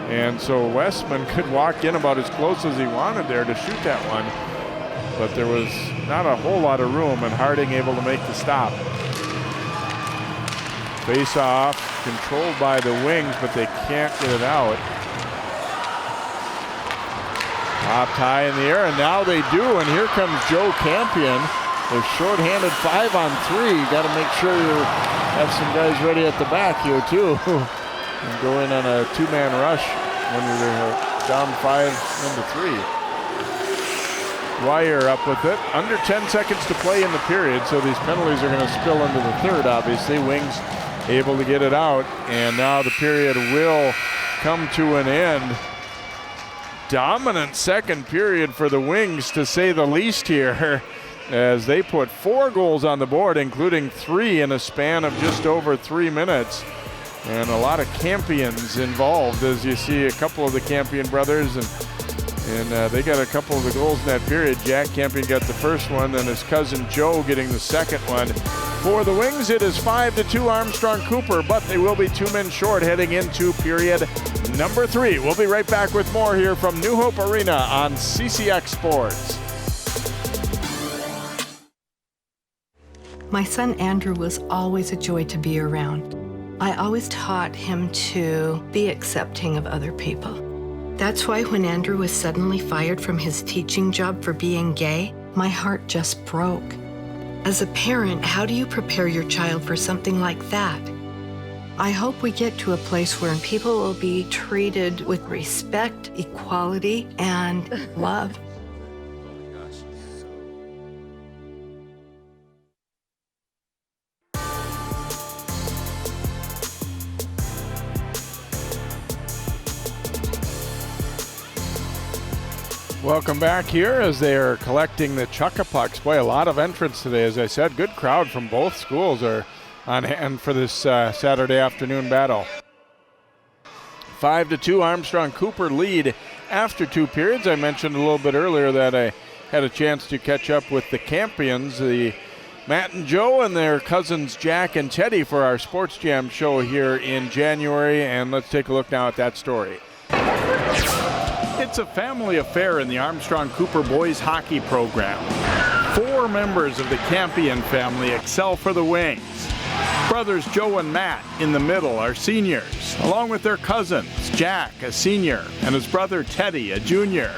And so Westman could walk in about as close as he wanted there to shoot that one. But there was not a whole lot of room, and Harding able to make the stop. Face off, controlled by the Wings, but they can't get it out. Popped high in the air, and now they do, and here comes Joe Campion. They're shorthanded 5-on-3. Got to make sure you have some guys ready at the back here too. And go in on a 2-man rush when you're down 5-3. Dwyer up with it. Under 10 seconds to play in the period, so these penalties are going to spill into the third, obviously. Wings able to get it out, and now the period will come to an end. Dominant second period for the Wings, to say the least here, as they put 4 goals on the board, including 3 in a span of just over 3 minutes. And a lot of Campions involved, as you see a couple of the Campion brothers, and they got a couple of the goals in that period. Jack Campion got the first one, and his cousin Joe getting the second one. For the Wings, it is 5-2 Armstrong-Cooper, but they will be 2 men short heading into period number 3. We'll be right back with more here from New Hope Arena on CCX Sports.
My son Andrew was always a joy to be around. I always taught him to be accepting of other people. That's why when Andrew was suddenly fired from his teaching job for being gay, my heart just broke. As a parent, how do you prepare your child for something like that? I hope we get to a place where people will be treated with respect, equality, and love.
Welcome back here as they are collecting the Chuckapucks. Boy, a lot of entrants today, as I said. Good crowd from both schools are on hand for this Saturday afternoon battle. 5-2 Armstrong-Cooper lead after 2 periods. I mentioned a little bit earlier that I had a chance to catch up with the Campions, the Matt and Joe and their cousins Jack and Teddy, for our Sports Jam show here in January, and let's take a look now at that story. It's a family affair in the Armstrong-Cooper boys hockey program. 4 members of the Campion family excel for the Wings. Brothers Joe and Matt in the middle are seniors, along with their cousins, Jack, a senior, and his brother Teddy, a junior.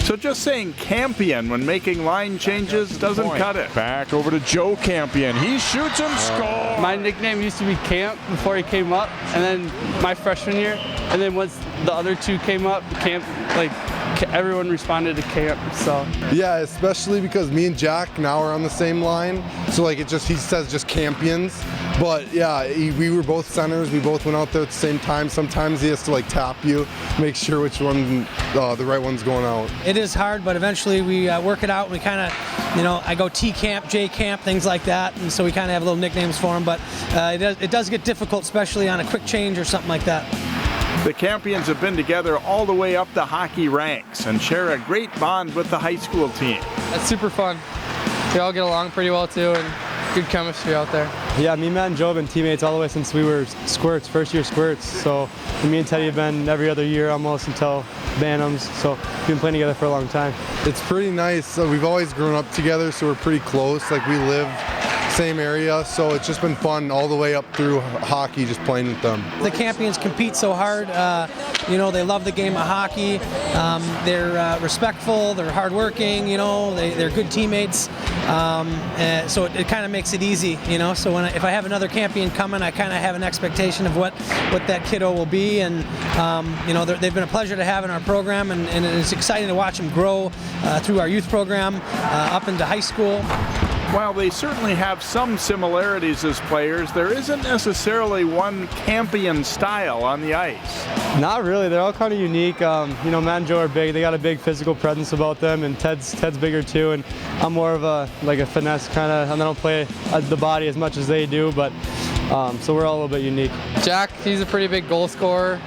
So just saying Campion when making line changes doesn't cut it. Back over to Joe Campion. He shoots and scores.
My nickname used to be Camp before he came up, and then my freshman year, and then once the other 2 came up, Camp, like everyone responded to camp. So
yeah, especially because me and Jack now are on the same line. So like he says just Campions. But yeah, we were both centers. We both went out there at the same time. Sometimes he has to like tap you, make sure which one the right one's going out.
It is hard, but eventually we work it out. And we kind of, I go T camp, J camp, things like that, and so we kind of have little nicknames for them. But it does get difficult, especially on a quick change or something like that.
The Campions have been together all the way up the hockey ranks and share a great bond with the high school team.
that's super fun. We all get along pretty well too, and good chemistry out there. Yeah, me, Matt, and Joe have been teammates all the way since we were squirts, first year squirts. So me and Teddy have been every other year almost until Bantams. So we've been playing together for a long time.
It's pretty nice. We've always grown up together, so we're pretty close. Like we live same area, so it's just been fun all the way up through hockey, just playing with them.
The Campions compete so hard. They love the game of hockey. They're respectful. They're hardworking. They're good teammates. So it kind of makes it easy. So if I have another Campion coming, I kind of have an expectation of what that kiddo will be. And they've been a pleasure to have in our program, and it's exciting to watch them grow through our youth program up into high school.
While they certainly have some similarities as players, there isn't necessarily one Campion style on the ice.
Not really. They're all kind of unique. Matt and Joe are big. They got a big physical presence about them, and Ted's bigger too. And I'm more of a finesse kind of, and I don't play the body as much as they do, but so we're all a little bit unique. Jack, he's a pretty big goal scorer.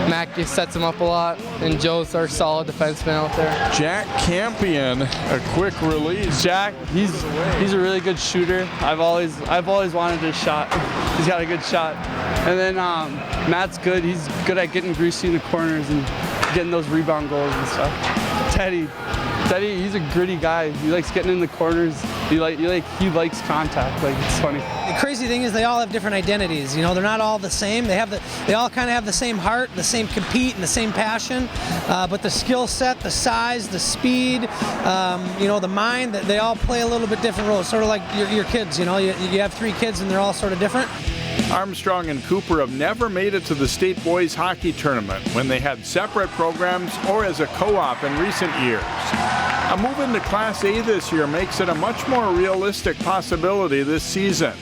Mac sets him up a lot, and Joe's our solid defenseman out there.
Jack Campion, a quick release.
Jack, he's a really good shooter. I've always wanted his shot. He's got a good shot. And then Matt's good. He's good at getting greasy in the corners and getting those rebound goals and stuff. Teddy, he's a gritty guy. He likes getting in the corners. He likes contact. It's funny.
The crazy thing is they all have different identities. They're not all the same. They all kind of have the same heart, the same compete, and the same passion. But the skill set, the size, the speed, the mind, they all play a little bit different roles. Sort of like your kids. You have 3 kids and they're all sort of different.
Armstrong and Cooper have never made it to the state boys hockey tournament when they had separate programs or as a co-op in recent years. A move into Class A this year makes it a much more realistic possibility this season.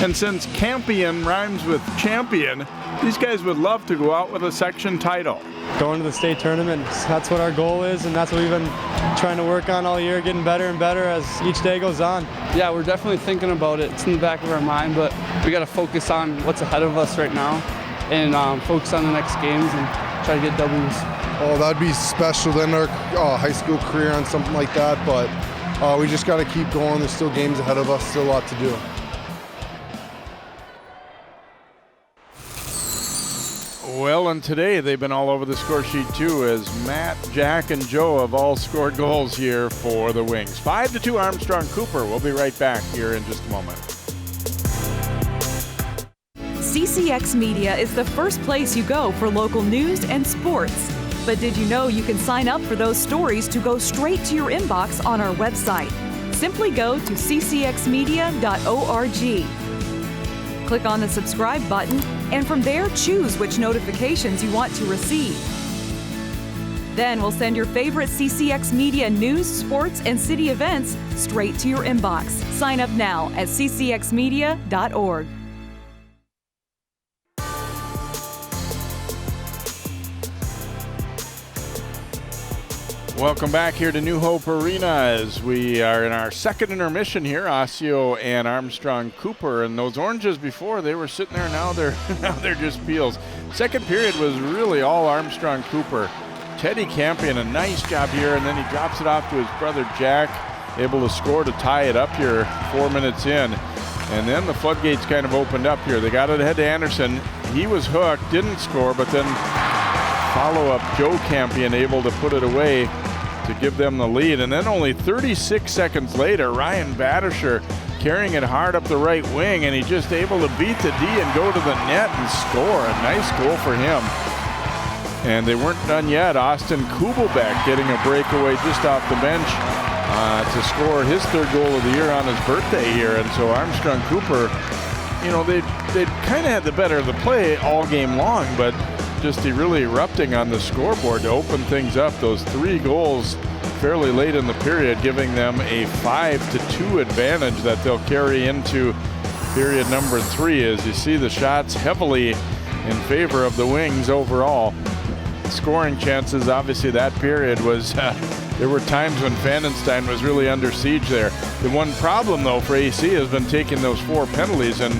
And since Campion rhymes with champion, these guys would love to go out with a section title.
Going to the state tournament, that's what our goal is, and that's what we've been trying to work on all year, getting better and better as each day goes on. Yeah, we're definitely thinking about it. It's in the back of our mind, but we got to focus on what's ahead of us right now and focus on the next games and try to get W's.
Oh, that'd be special to end our high school career on something like that, but we just got to keep going. There's still games ahead of us, still a lot to do.
Well, and today they've been all over the score sheet too, as Matt, Jack, and Joe have all scored goals here for the Wings. 5-2 Armstrong-Cooper. We'll be right back here in just a moment.
CCX Media is the first place you go for local news and sports. But did you know you can sign up for those stories to go straight to your inbox on our website? Simply go to ccxmedia.org. Click on the subscribe button, and from there choose which notifications you want to receive. Then we'll send your favorite CCX Media news, sports, and city events straight to your inbox. Sign up now at ccxmedia.org.
Welcome back here to New Hope Arena as we are in our second intermission here. Osseo and Armstrong-Cooper, and those oranges before, they were sitting there. Now they're just peels. Second period was really all Armstrong-Cooper. Teddy Campion, a nice job here, and then he drops it off to his brother Jack, able to score to tie it up here 4 minutes in. And then the floodgates kind of opened up here. They got it ahead to Anderson. He was hooked, didn't score, but then follow-up Joe Campion able to put it away to give them the lead. And then only 36 seconds later, Ryan Badisher carrying it hard up the right wing, and he just able to beat the D and go to the net and score. A nice goal for him. And they weren't done yet. Austin Kubelbeck getting a breakaway just off the bench to score his third goal of the year on his birthday here. And so Armstrong-Cooper, they kind of had the better of the play all game long, but just really erupting on the scoreboard to open things up. Those 3 goals fairly late in the period, giving them a 5-2 advantage that they'll carry into period number 3. As you see, the shots heavily in favor of the Wings overall. Scoring chances, obviously, that period was, there were times when Vandenstein was really under siege there. The one problem, though, for AC has been taking those 4 penalties, and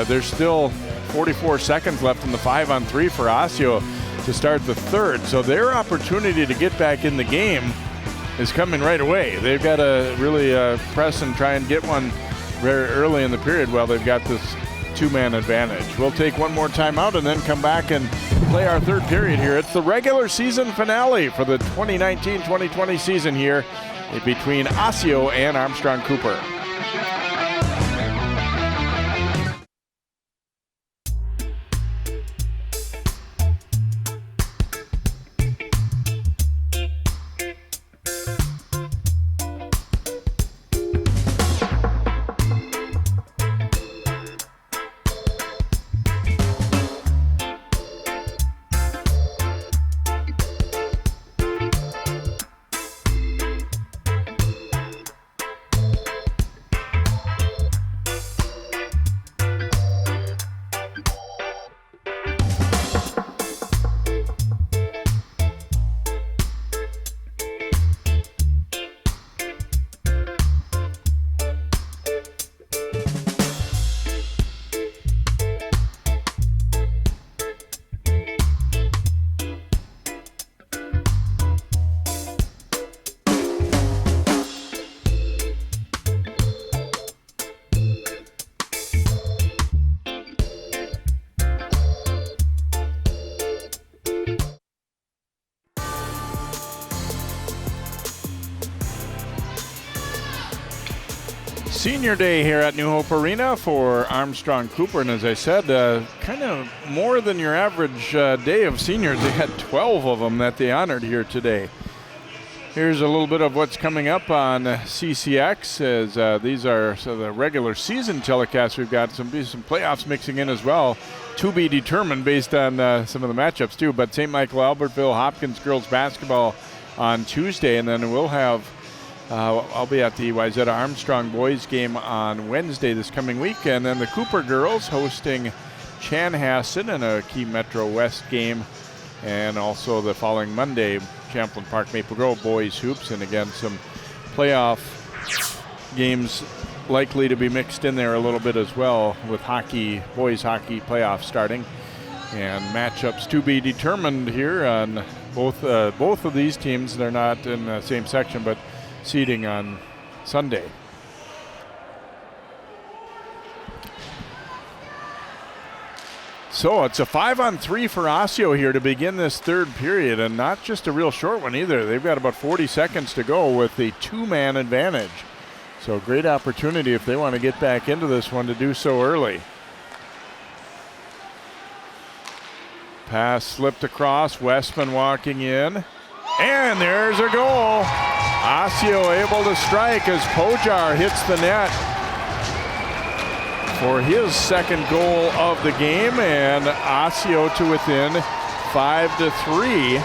there's still 44 seconds left in the 5-on-3 for Osseo to start the third. So their opportunity to get back in the game is coming right away. They've got to really press and try and get one very early in the period while they've got this 2-man advantage. We'll take one more timeout and then come back and play our third period here. It's the regular season finale for the 2019-2020 season here between Osseo and Armstrong-Cooper. Senior day here at New Hope Arena for Armstrong-Cooper, and as I said, kind of more than your average day of seniors. They had 12 of them that they honored here today. Here's a little bit of what's coming up on CCX, as these are the regular season telecasts. We've got some playoffs mixing in as well, to be determined based on some of the matchups too. But St. Michael Albertville Hopkins girls basketball on Tuesday, and then we'll have I'll be at the Wayzata Armstrong boys game on Wednesday this coming week, and then the Cooper girls hosting Chanhassen in a key Metro West game, and also the following Monday, Champlain Park Maple Grove boys hoops, and again some playoff games likely to be mixed in there a little bit as well, with hockey, boys hockey playoffs starting, and matchups to be determined here on both of these teams. They're not in the same section, but seeding on Sunday. So it's a 5-on-3 for Osseo here to begin this third period, and not just a real short one either. They've got about 40 seconds to go with a 2-man advantage. So great opportunity if they want to get back into this one to do so early. Pass slipped across, Westman walking in, and there's a goal. Osseo able to strike as Pojar hits the net for his second goal of the game, and Osseo to within 5-3.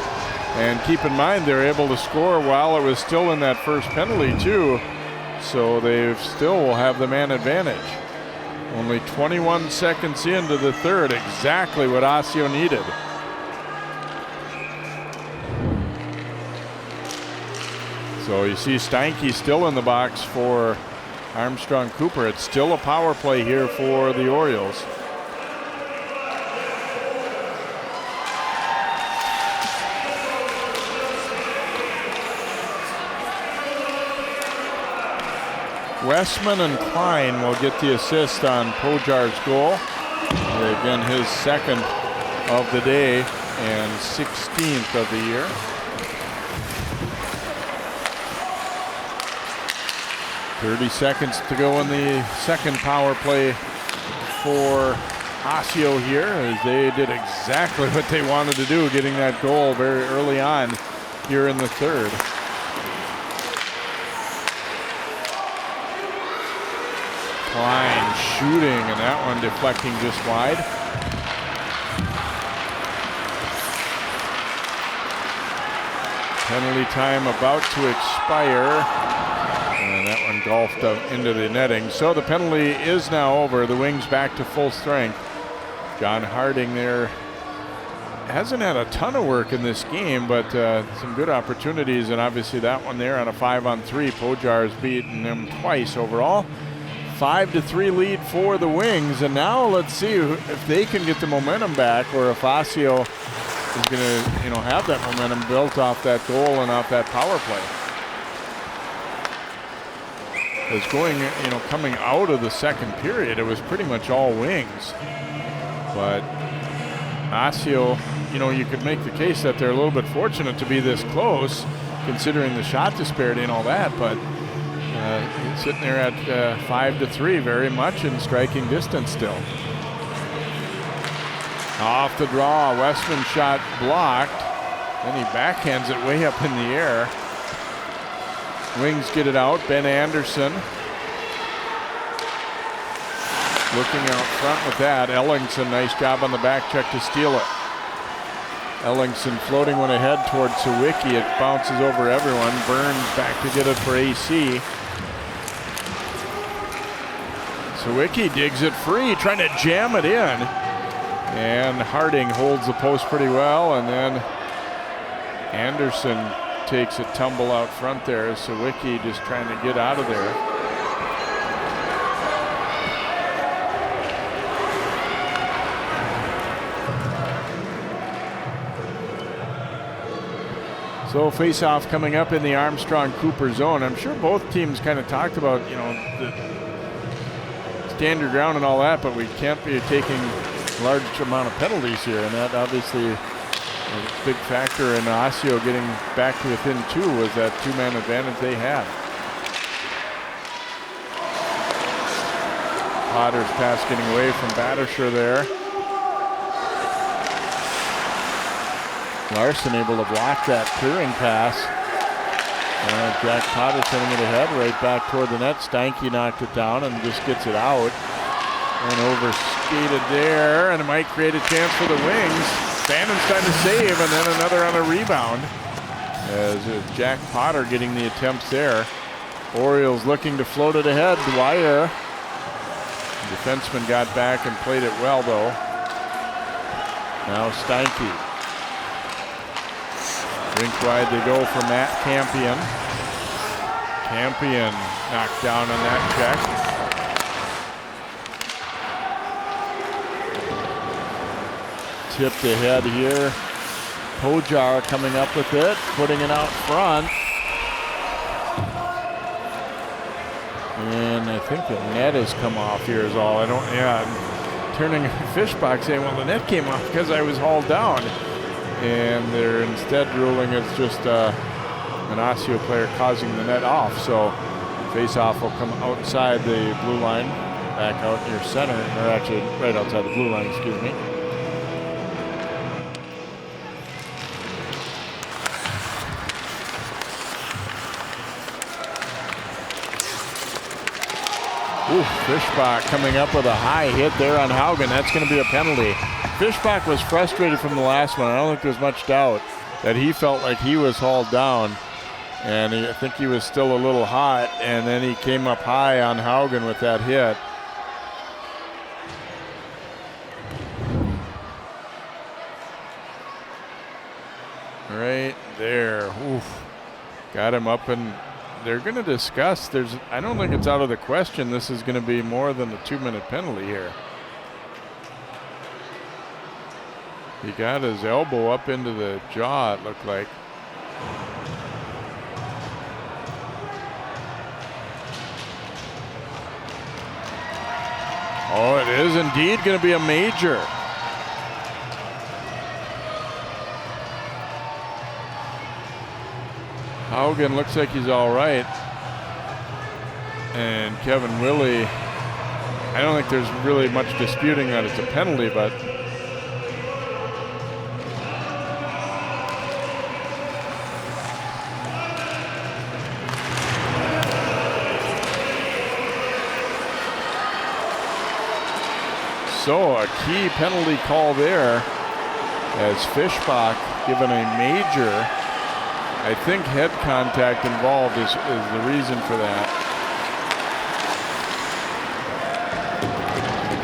And keep in mind, they're able to score while it was still in that first penalty too, so they still will have the man advantage. Only 21 seconds into the third, exactly what Osseo needed. So you see Steinke still in the box for Armstrong-Cooper. It's still a power play here for the Orioles. Westman and Klein will get the assist on Pojar's goal. Again, his second of the day and 16th of the year. .30 seconds to go in the second power play for Osseo here, as they did exactly what they wanted to do, getting that goal very early on here in the third. Klein shooting, and that one deflecting just wide. Penalty time about to expire. And that one golfed up into the netting. So the penalty is now over. The Wings back to full strength. John Harding there hasn't had a ton of work in this game, but some good opportunities, and obviously that one there on a 5-on-3. Pojar's beaten them twice overall. 5-3 lead for the Wings, and now let's see if they can get the momentum back, or if Osseo is going to, have that momentum built off that goal and off that power play. It's going, coming out of the second period, it was pretty much all Wings, but Osseo, you could make the case that they're a little bit fortunate to be this close, considering the shot disparity and all that, but sitting there at 5-3, very much in striking distance still. Off the draw, Westman shot blocked, then he backhands it way up in the air. Wings get it out, Ben Anderson looking out front with that. Ellingson, nice job on the back check to steal it. Ellingson floating one ahead towards Sawicki. It bounces over everyone. Burns back to get it for AC. Sawicki digs it free, trying to jam it in. And Harding holds the post pretty well, and then Anderson takes a tumble out front there. Sawicki just trying to get out of there. So face-off coming up in the Armstrong-Cooper zone. I'm sure both teams kind of talked about, the stand your ground and all that, but we can't be taking a large amount of penalties here, and that obviously is a big factor in Osseo getting back to within 2 was that 2-man advantage they had. Potter's pass getting away from Battersher there. Larson able to block that clearing pass. Jack Potter sending it ahead right back toward the net. Steinke knocked it down and just gets it out. And over skated there, and it might create a chance for the Wings. Bannon's trying to save, and then another on a rebound. As Jack Potter getting the attempts there. Orioles looking to float it ahead. Dwyer. The defenseman got back and played it well, though. Now Steinke. Rink wide they go for Matt Campion. Campion knocked down on that check. Tipped ahead here. Pojar coming up with it, putting it out front. And I think the net has come off here is all. Turning Fishbach saying, well, the net came off because I was hauled down. And they're instead ruling it's just an Osseo player causing the net off. So face-off will come outside the blue line, back out near center, or actually right outside the blue line, excuse me. Ooh, Fishbach coming up with a high hit there on Haugen. That's going to be a penalty. Fishbach was frustrated from the last one. I don't think there's much doubt that he felt like he was hauled down. And I think he was still a little hot. And then he came up high on Haugen with that hit. Right there. Oof. Got him up, and they're going to discuss. I don't think it's out of the question this is going to be more than a 2-minute penalty here. He got his elbow up into the jaw, it looked like. Oh, it is indeed going to be a major. Haugen looks like he's all right. And Kevin Willie, I don't think there's really much disputing that it's a penalty, but so a key penalty call there as Fishbach given a major I think head contact involved is the reason for that.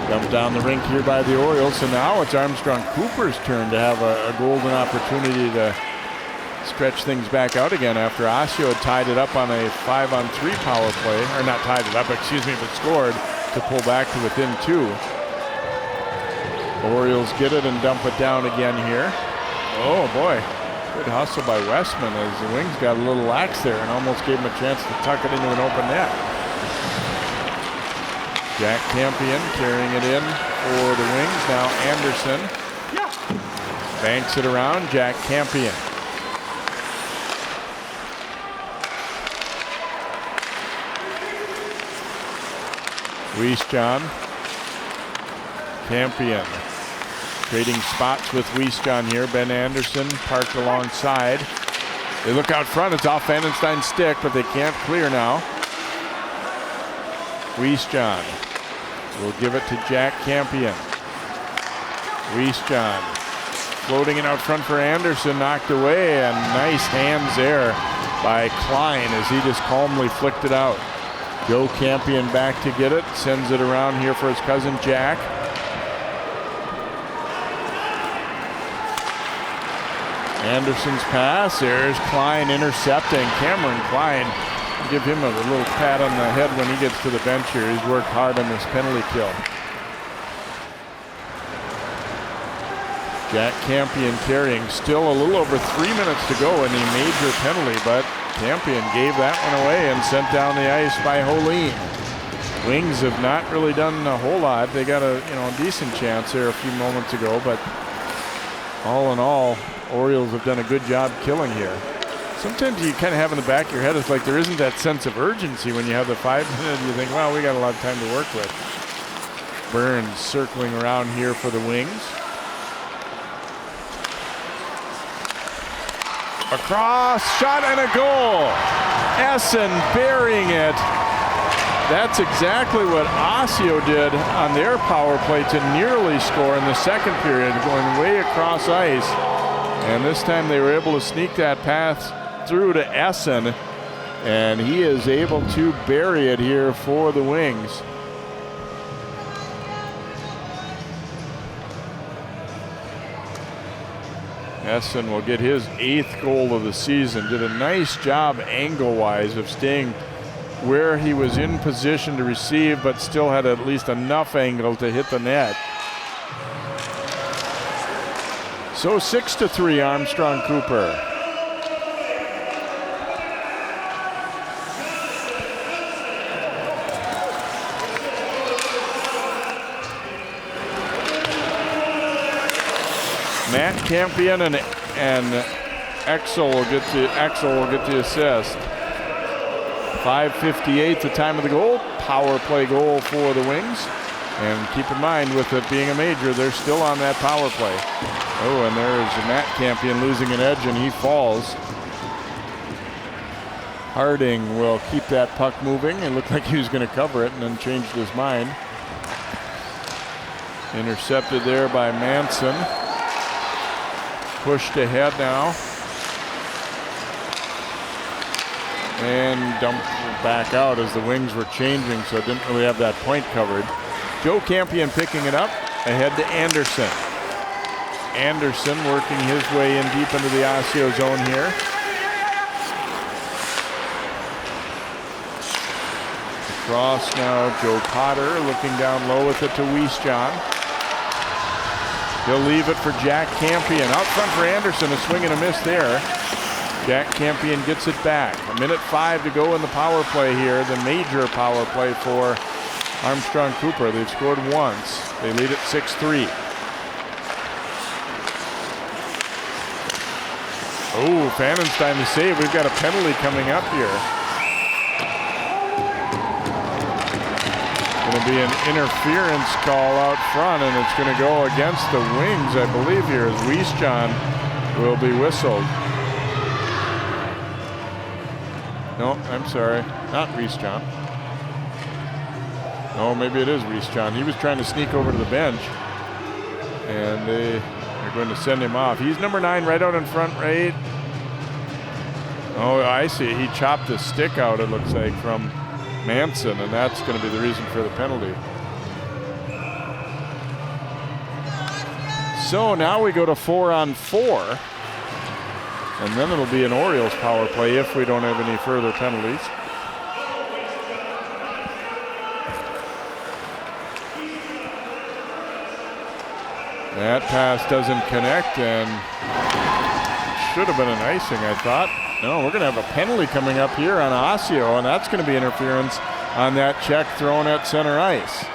Dumped down the rink here by the Orioles, and now it's Armstrong-Cooper's turn to have a golden opportunity to stretch things back out again after Osseo had tied it up on a 5-on-3 power play, or not tied it up, excuse me, but scored to pull back to within 2. Orioles get it and dump it down again here. Oh boy, good hustle by Westman as the Wings got a little lax there and almost gave him a chance to tuck it into an open net. Jack Campion carrying it in for the Wings. Now Anderson banks it around. Jack Campion. Wiesjohn. Campion. Trading spots with Wiesjohn here. Ben Anderson parked alongside. They look out front. It's off Vandenstein's stick, but they can't clear now. Wiesjohn will give it to Jack Campion. Wiesjohn floating it out front for Anderson, knocked away, and nice hands there by Klein as he just calmly flicked it out. Joe Campion back to get it, sends it around here for his cousin Jack. Anderson's pass, there's Klein intercepting. Cameron Klein, give him a little pat on the head when he gets to the bench here. He's worked hard on this penalty kill. Jack Campion carrying, still a little over 3 minutes to go in the major penalty, but Campion gave that one away and sent down the ice by Holine. Wings have not really done a whole lot. They got a decent chance there a few moments ago, but all in all, Orioles have done a good job killing here. Sometimes you kind of have in the back of your head, it's like there isn't that sense of urgency when you have the 5 minute. You think, well, we got a lot of time to work with. Burns circling around here for the Wings. Across, shot and a goal. Essen burying it. That's exactly what Osseo did on their power play to nearly score in the second period, going way across ice. And this time they were able to sneak that pass through to Essen, and he is able to bury it here for the Wings. Essen will get his 8th goal of the season. Did a nice job angle-wise of staying where he was in position to receive, but still had at least enough angle to hit the net. So 6-3 Armstrong-Cooper. Matt Campion and Exel will get the assist. 5:58 the time of the goal. Power play goal for the Wings. And keep in mind, with it being a major, they're still on that power play. Oh, and there's Matt Campion losing an edge, and he falls. Harding will keep that puck moving. It looked like he was going to cover it and then changed his mind. Intercepted there by Manson. Pushed ahead now. And dumped back out as the Wings were changing, so it didn't really have that point covered. Joe Campion picking it up, ahead to Anderson. Anderson working his way in deep into the Osseo zone here. Across now, Joe Potter looking down low with it to Wiesjohn. He'll leave it for Jack Campion. Out front for Anderson, a swing and a miss there. Jack Campion gets it back. 1:05 to go in the power play here, the major power play for Armstrong-Cooper. They've scored once. They lead at 6-3. Oh, Vandenstein to save. We've got a penalty coming up here. Going to be an interference call out front, and it's going to go against the Wings, I believe, here as Wiesjohn will be whistled. No, I'm sorry, not Wiesjohn. No, maybe it is Wiesjohn. He was trying to sneak over to the bench, and they're going to send him off. He's number 9 right out in front, right Oh, I see. He chopped the stick out, it looks like, from Manson, and that's going to be the reason for the penalty. So now we go to 4-on-4, and then it'll be an Orioles power play if we don't have any further penalties. That pass doesn't connect, and should have been an icing, I thought. No, we're going to have a penalty coming up here on Osseo, and that's going to be interference on that check thrown at center ice.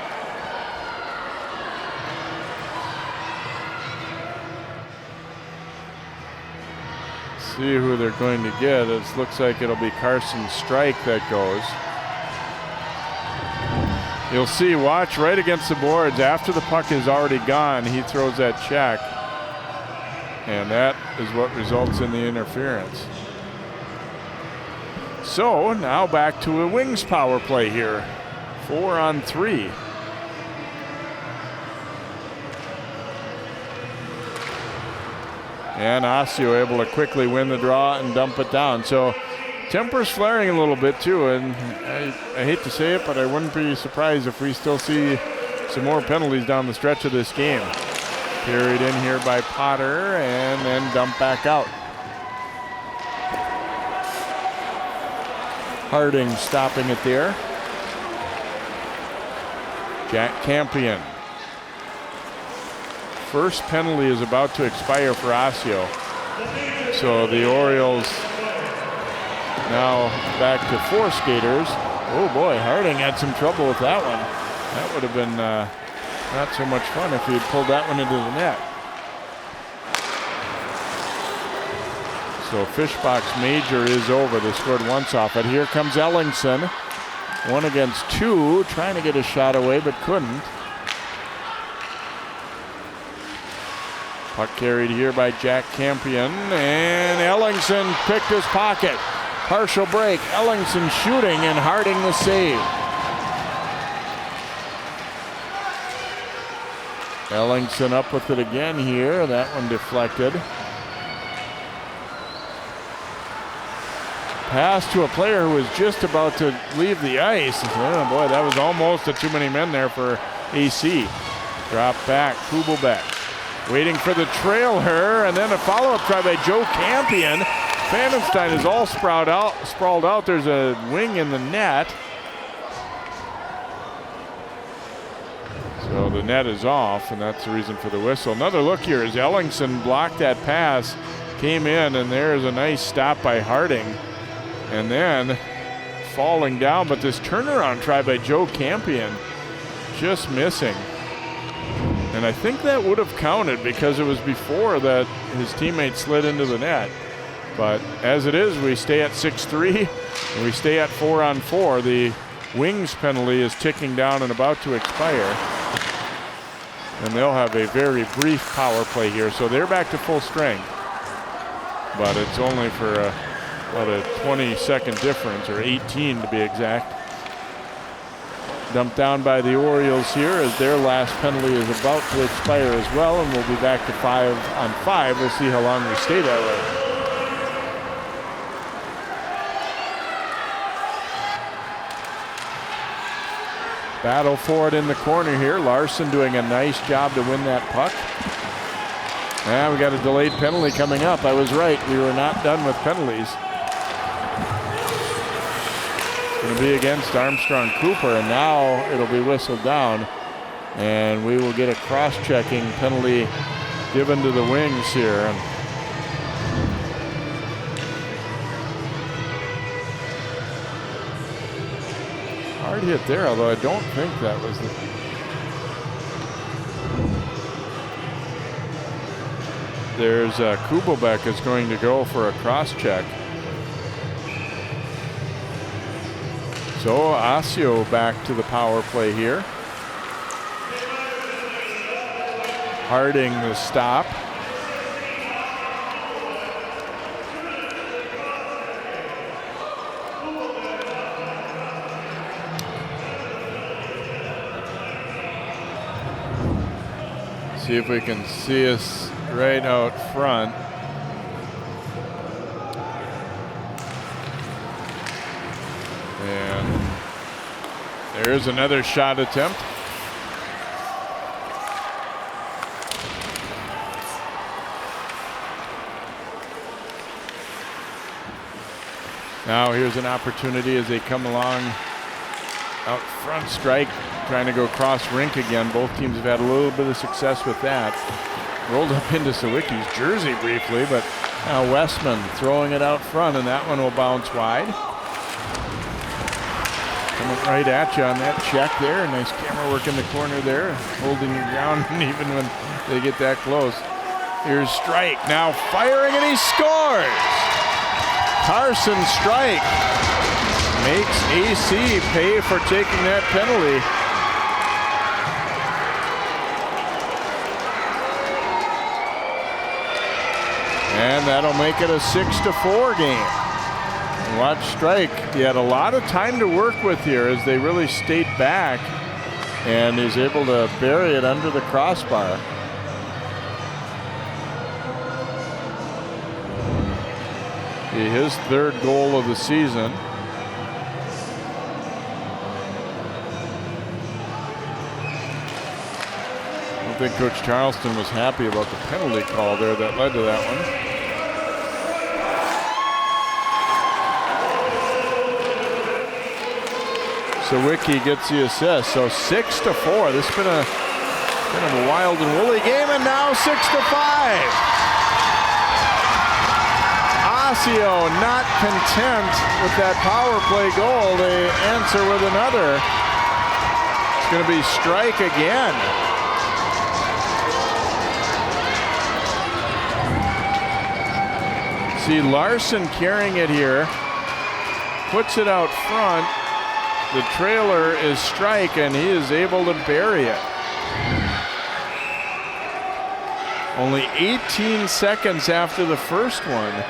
See who they're going to get. It looks like it'll be Carson Strike that goes. You'll see, watch right against the boards. After the puck is already gone, he throws that check. And that is what results in the interference. So now back to a Wings power play here. 4-on-3. And Osseo able to quickly win the draw and dump it down. So temper's flaring a little bit too, and I hate to say it, but I wouldn't be surprised if we still see some more penalties down the stretch of this game. Carried in here by Potter and then dumped back out. Harding stopping it there. Jack Campion. First penalty is about to expire for Osseo. So the Orioles now back to 4 skaters. Oh boy, Harding had some trouble with that one. That would have been not so much fun if he had pulled that one into the net. So Fishbach's major is over. They scored once off it. Here comes Ellingson. 1 against 2, trying to get a shot away but couldn't. Puck carried here by Jack Campion, and Ellingson picked his pocket. Partial break, Ellingson shooting and Harding the save. Ellingson up with it again here, that one deflected. Pass to a player who was just about to leave the ice. Oh boy, that was almost a too many men there for AC. Drop back, Kubelbeck. Waiting for the trailer, and then a follow-up try by Joe Campion. Vandenstein is all sprawled out. There's a wing in the net. So the net is off, and that's the reason for the whistle. Another look here as Ellingson blocked that pass, came in, and there's a nice stop by Harding. And then falling down, but this turnaround try by Joe Campion just missing. And I think that would have counted because it was before that his teammate slid into the net. But as it is, we stay at 6-3, and we stay at 4-on-4. The Wings penalty is ticking down and about to expire. And they'll have a very brief power play here. So they're back to full strength. But it's only for about a 20-second difference, or 18 to be exact. Dumped down by the Orioles here as their last penalty is about to expire as well, and we'll be back to 5-on-5. We'll see how long we stay that way. Battle for it in the corner here. Larson doing a nice job to win that puck. And we got a delayed penalty coming up. I was right. We were not done with penalties. Going to be against Armstrong-Cooper, and now it'll be whistled down. And we will get a cross-checking penalty given to the Wings here. Hard hit there, although I don't think that was the... There's Kubelbeck is going to go for a cross-check. So Osseo back to the power play here. Harding the stop. See if we can see us right out front. And there's another shot attempt. Now here's an opportunity as they come along out front. Strike trying to go cross rink again. Both teams have had a little bit of success with that. Rolled up into Sawicki's jersey briefly, but now Westman throwing it out front, and that one will bounce wide. Coming right at you on that check there. Nice camera work in the corner there, holding your ground even when they get that close. Here's Strike now firing, and he scores! Carson Strike makes AC pay for taking that penalty. And that'll make it a 6-4 game. Watch Strike. He had a lot of time to work with here as they really stayed back, and is able to bury it under the crossbar. His third goal of the season. I don't think Coach Charleston was happy about the penalty call there that led to that one. Sawicki gets the assist, so 6-4. This has been a kind of a wild and woolly game, and now 6-5. Osseo not content with that power play goal. They answer with another. It's going to be Strike again. See Larson carrying it here. Puts it out front. The trailer is Strike, and he is able to bury it. Only 18 seconds after the first one.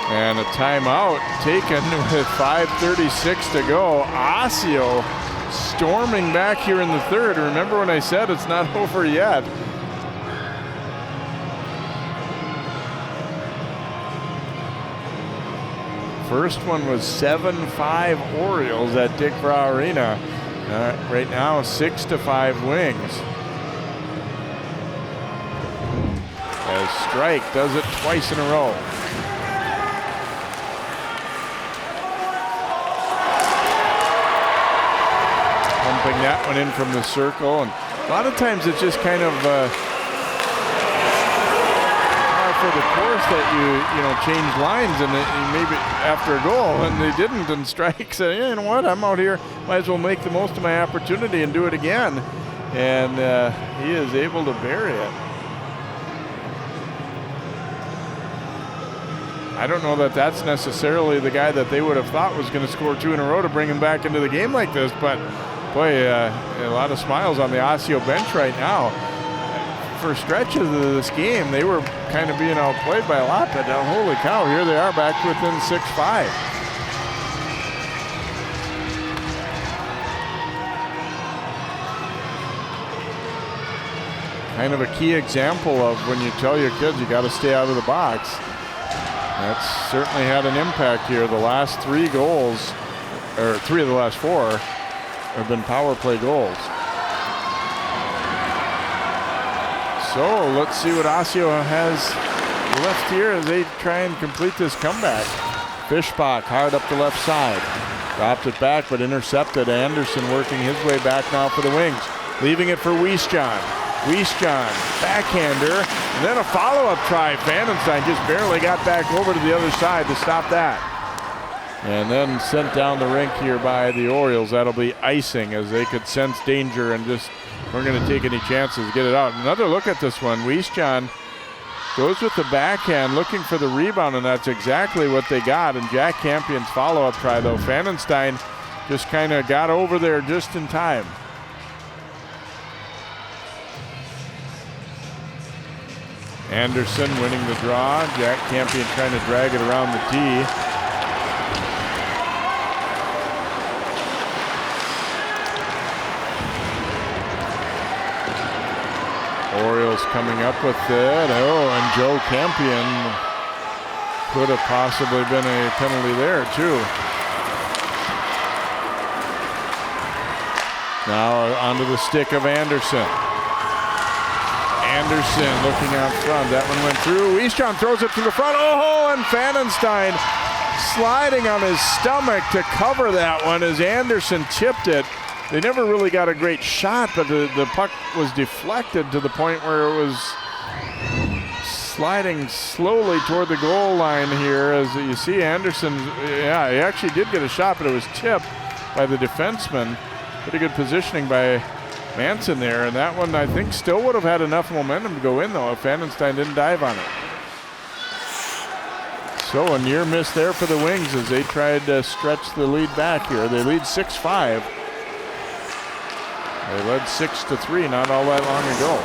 And a timeout taken with 5:36 to go. Osseo storming back here in the third. Remember when I said it's not over yet? First one was 7-5 Orioles at Dick Brow Arena. Right now 6-5 Wings. As Strike does it twice in a row. Pumping that one in from the circle, and a lot of times it's just kind of for the course that you change lines, and maybe after a goal, and they didn't, and Strike said, yeah, you know what, I'm out here, might as well make the most of my opportunity and do it again, and he is able to bury it. I don't know that that's necessarily the guy that they would have thought was going to score 2 in a row to bring him back into the game like this, but boy, a lot of smiles on the Osseo bench right now. For stretches of this game, they were kind of being outplayed by a lot, but holy cow, here they are back within 6-5. Kind of a key example of when you tell your kids you got to stay out of the box. That's certainly had an impact here. The last 3 goals, or 3 of the last 4, have been power play goals. So let's see what Osseo has left here as they try and complete this comeback. Fishbach hard up the left side. Dropped it back, but intercepted. Anderson working his way back now for the Wings. Leaving it for Wiesjohn. Wiesjohn, backhander, and then a follow-up try. Vandenstein just barely got back over to the other side to stop that. And then sent down the rink here by the Orioles. That'll be icing as they could sense danger and just weren't going to take any chances to get it out. Another look at this one. Wiesjohn goes with the backhand looking for the rebound, and that's exactly what they got. And Jack Campion's follow-up try, though. Vandenstein just kind of got over there just in time. Anderson winning the draw. Jack Campion trying to drag it around the tee. Orioles coming up with it. Oh, and Joe Campion Could have possibly been a penalty there too. Now onto the stick of Anderson. Anderson looking out front. That one went through. Eastjohn throws it to the front. Oh, and Pfannenstein sliding on his stomach to cover that one as Anderson tipped it. They never really got a great shot, but the puck was deflected to the point where it was sliding slowly toward the goal line here. As you see, Anderson, yeah, he actually did get a shot, but it was tipped by the defenseman. Pretty good positioning by Manson there, and that one I think still would have had enough momentum to go in though if Pfannenstein didn't dive on it. So a near miss there for the Wings as they tried to stretch the lead back here. They lead 6-5. They led 6-3 not all that long ago.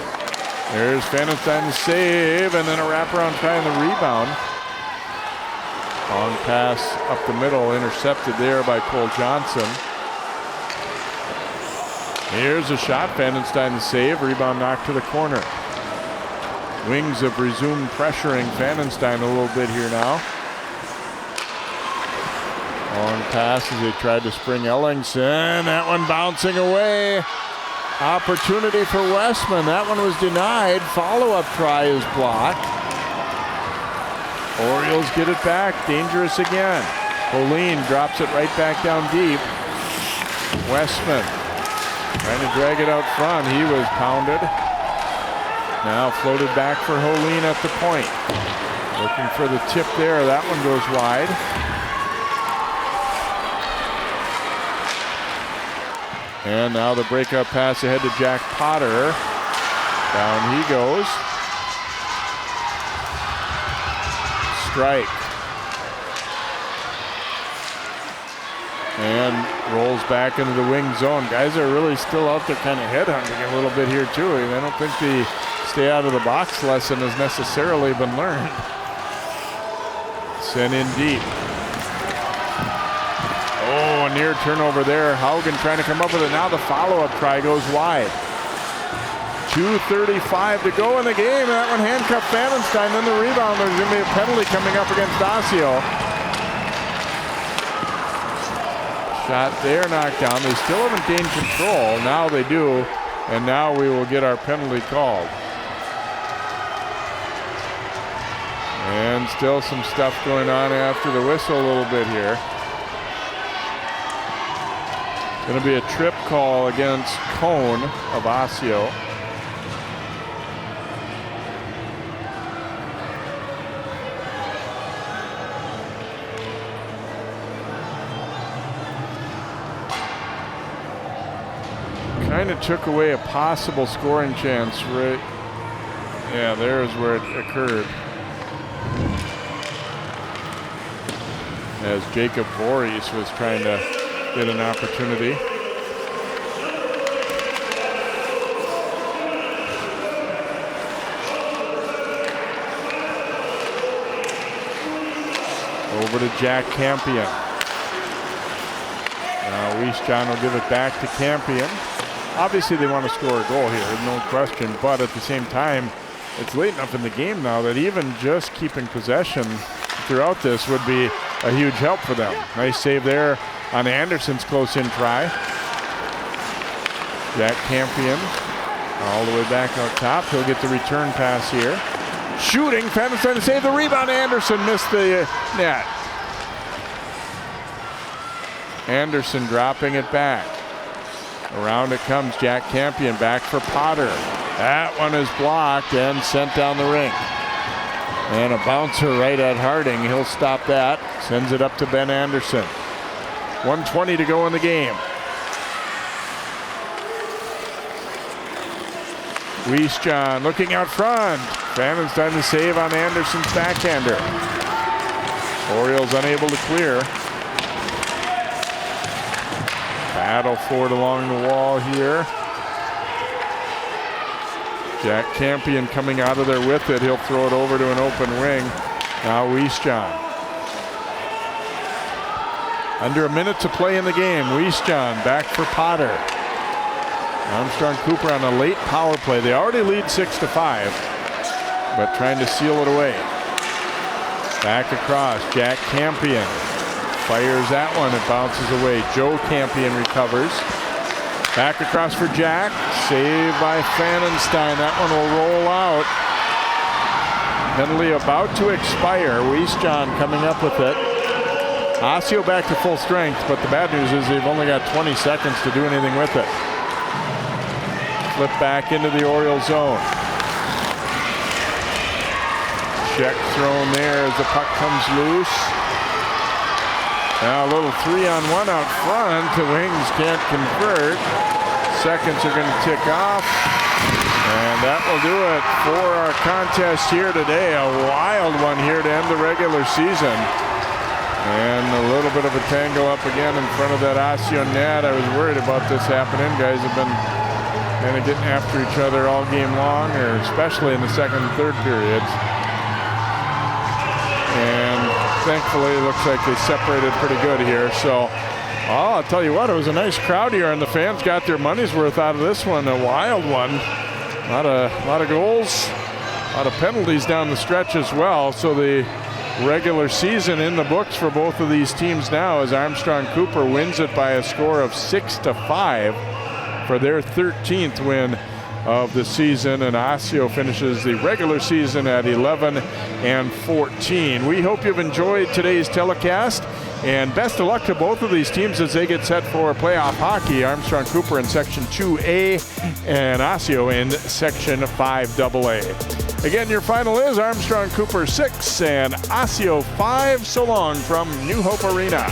There's Pfannenstein's save, and then a wraparound try on the rebound. Long pass up the middle, intercepted there by Cole Johnson. Here's a shot, Pfannenstein the save, rebound knocked to the corner. Wings have resumed pressuring Pfannenstein a little bit here now. Long pass as they tried to spring Ellingson, that one bouncing away. Opportunity for Westman, that one was denied. Follow-up try is blocked. Orioles get it back, dangerous again. Pauline drops it right back down deep. Westman trying to drag it out front. He was pounded. Now floated back for Holine at the point. Looking for the tip there. That one goes wide. And now the breakup pass ahead to Jack Potter. Down he goes. Strike. And rolls back into the wing zone. Guys are really still out there kind of headhunting a little bit here too. I don't think the stay out of the box lesson has necessarily been learned. Sent in deep. Oh, a near turnover there. Haugen trying to come up with it. Now the follow-up try goes wide. 2:35 to go in the game. That one handcuffed Pfannenstein. Then the rebound. There's going to be a penalty coming up against Osseo. Shot there, knocked down. They still haven't gained control. Now they do, and now we will get our penalty called. And still some stuff going on after the whistle a little bit here. Going to be a trip call against Cone of Osseo. Kind of took away a possible scoring chance, right? Yeah, there's where it occurred. As Jacob Voorhees was trying to get an opportunity. Over to Jack Campion. Now Eastjohn will give it back to Campion. Obviously they want to score a goal here, no question, but at the same time, it's late enough in the game now that even just keeping possession throughout this would be a huge help for them. Nice save there on Anderson's close-in try. Jack Campion all the way back out top. He'll get the return pass here. Shooting, Pfannenstein to save the rebound. Anderson missed the net. Anderson dropping it back. Around it comes Jack Campion, back for Potter. That one is blocked and sent down the ring. And a bouncer right at Harding. He'll stop that. Sends it up to Ben Anderson. 1:20 to go in the game. Eastjohn looking out front. Pfannenstein to save on Anderson's backhander. Orioles unable to clear. Battle for it along the wall here. Jack Campion coming out of there with it. He'll throw it over to an open wing. Now Eastjohn. Under a minute to play in the game. Eastjohn back for Potter. Armstrong-Cooper on a late power play. They already lead 6-5, but trying to seal it away. Back across, Jack Campion fires that one. It bounces away. Joe Campion recovers. Back across for Jack. Saved by Fanenstein. That one will roll out. Penalty about to expire. Wiesjohn coming up with it. Osseo back to full strength, but the bad news is they've only got 20 seconds to do anything with it. Flip back into the Oriole zone. Check thrown there as the puck comes loose. Now a little 3-on-1 out front. The Wings can't convert. Seconds are going to tick off. And that will do it for our contest here today. A wild one here to end the regular season. And a little bit of a tango up again in front of that Osseo net. I was worried about this happening. Guys have been kind of getting after each other all game long, or especially in the second and third periods. And thankfully, it looks like they separated pretty good here. So, I'll tell you what, it was a nice crowd here, and the fans got their money's worth out of this one. A wild one. A lot of goals, a lot of penalties down the stretch as well. So the regular season in the books for both of these teams now as Armstrong-Cooper wins it by a score of 6-5 for their 13th win of the season, and Osseo finishes the regular season at 11-14. We hope you've enjoyed today's telecast, and best of luck to both of these teams as they get set for playoff hockey. Armstrong-Cooper in Section 2A and Osseo in Section 5AA. Again, your final is Armstrong-Cooper 6 and Osseo 5. So long from New Hope Arena.